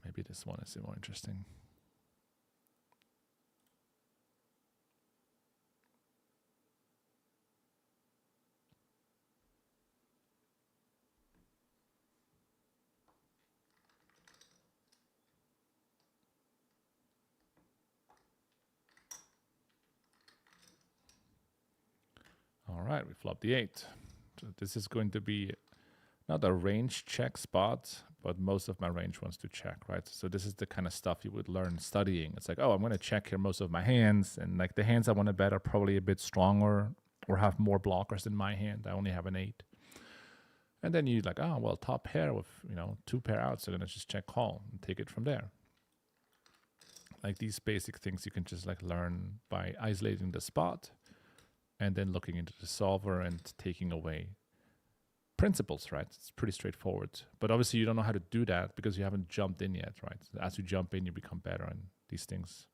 Maybe this one is more interesting. All right, we flop the 8. So this is going to be not a range check spot, but most of my range wants to check, right? So this is the kind of stuff you would learn studying. It's like, oh, I'm going to check here most of my hands, and like the hands I want to bet are probably a bit stronger or have more blockers in my hand. I only have an 8. And then you're like, oh, well, top pair with, 2 pair outs, so I'm going to just check call and take it from there. Like these basic things you can just like learn by isolating the spot and then looking into the solver and taking away principles, right? It's pretty straightforward. But obviously you don't know how to do that because you haven't jumped in yet, right? As you jump in, you become better, and these things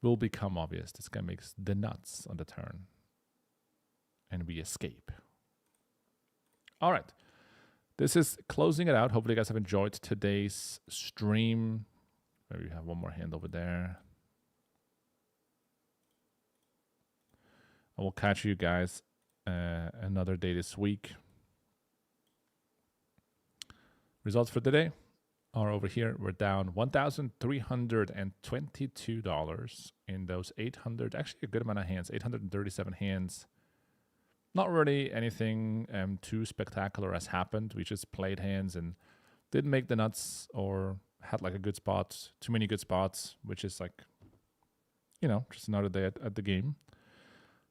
will become obvious. This guy makes the nuts on the turn. And we escape. All right. This is closing it out. Hopefully you guys have enjoyed today's stream. Maybe we have one more hand over there. I will catch you guys another day this week. Results for today are over here. We're down $1,322 in those 800, actually a good amount of hands, 837 hands. Not really anything too spectacular has happened. We just played hands and didn't make the nuts or had like a good spot, too many good spots, which is like, just another day at the game.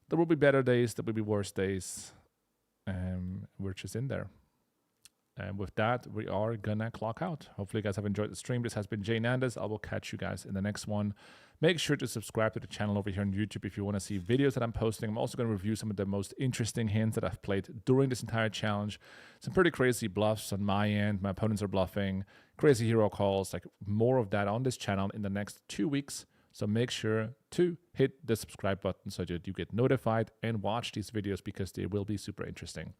There will be better days, there will be worse days. We're just in there. And with that, we are gonna clock out. Hopefully you guys have enjoyed the stream. This has been JNandez. I will catch you guys in the next one. Make sure to subscribe to the channel over here on YouTube if you want to see videos that I'm posting. I'm also going to review some of the most interesting hands that I've played during this entire challenge. Some pretty crazy bluffs on my end. My opponents are bluffing. Crazy hero calls. Like more of that on this channel in the next 2 weeks. So make sure to hit the subscribe button so that you get notified and watch these videos because they will be super interesting.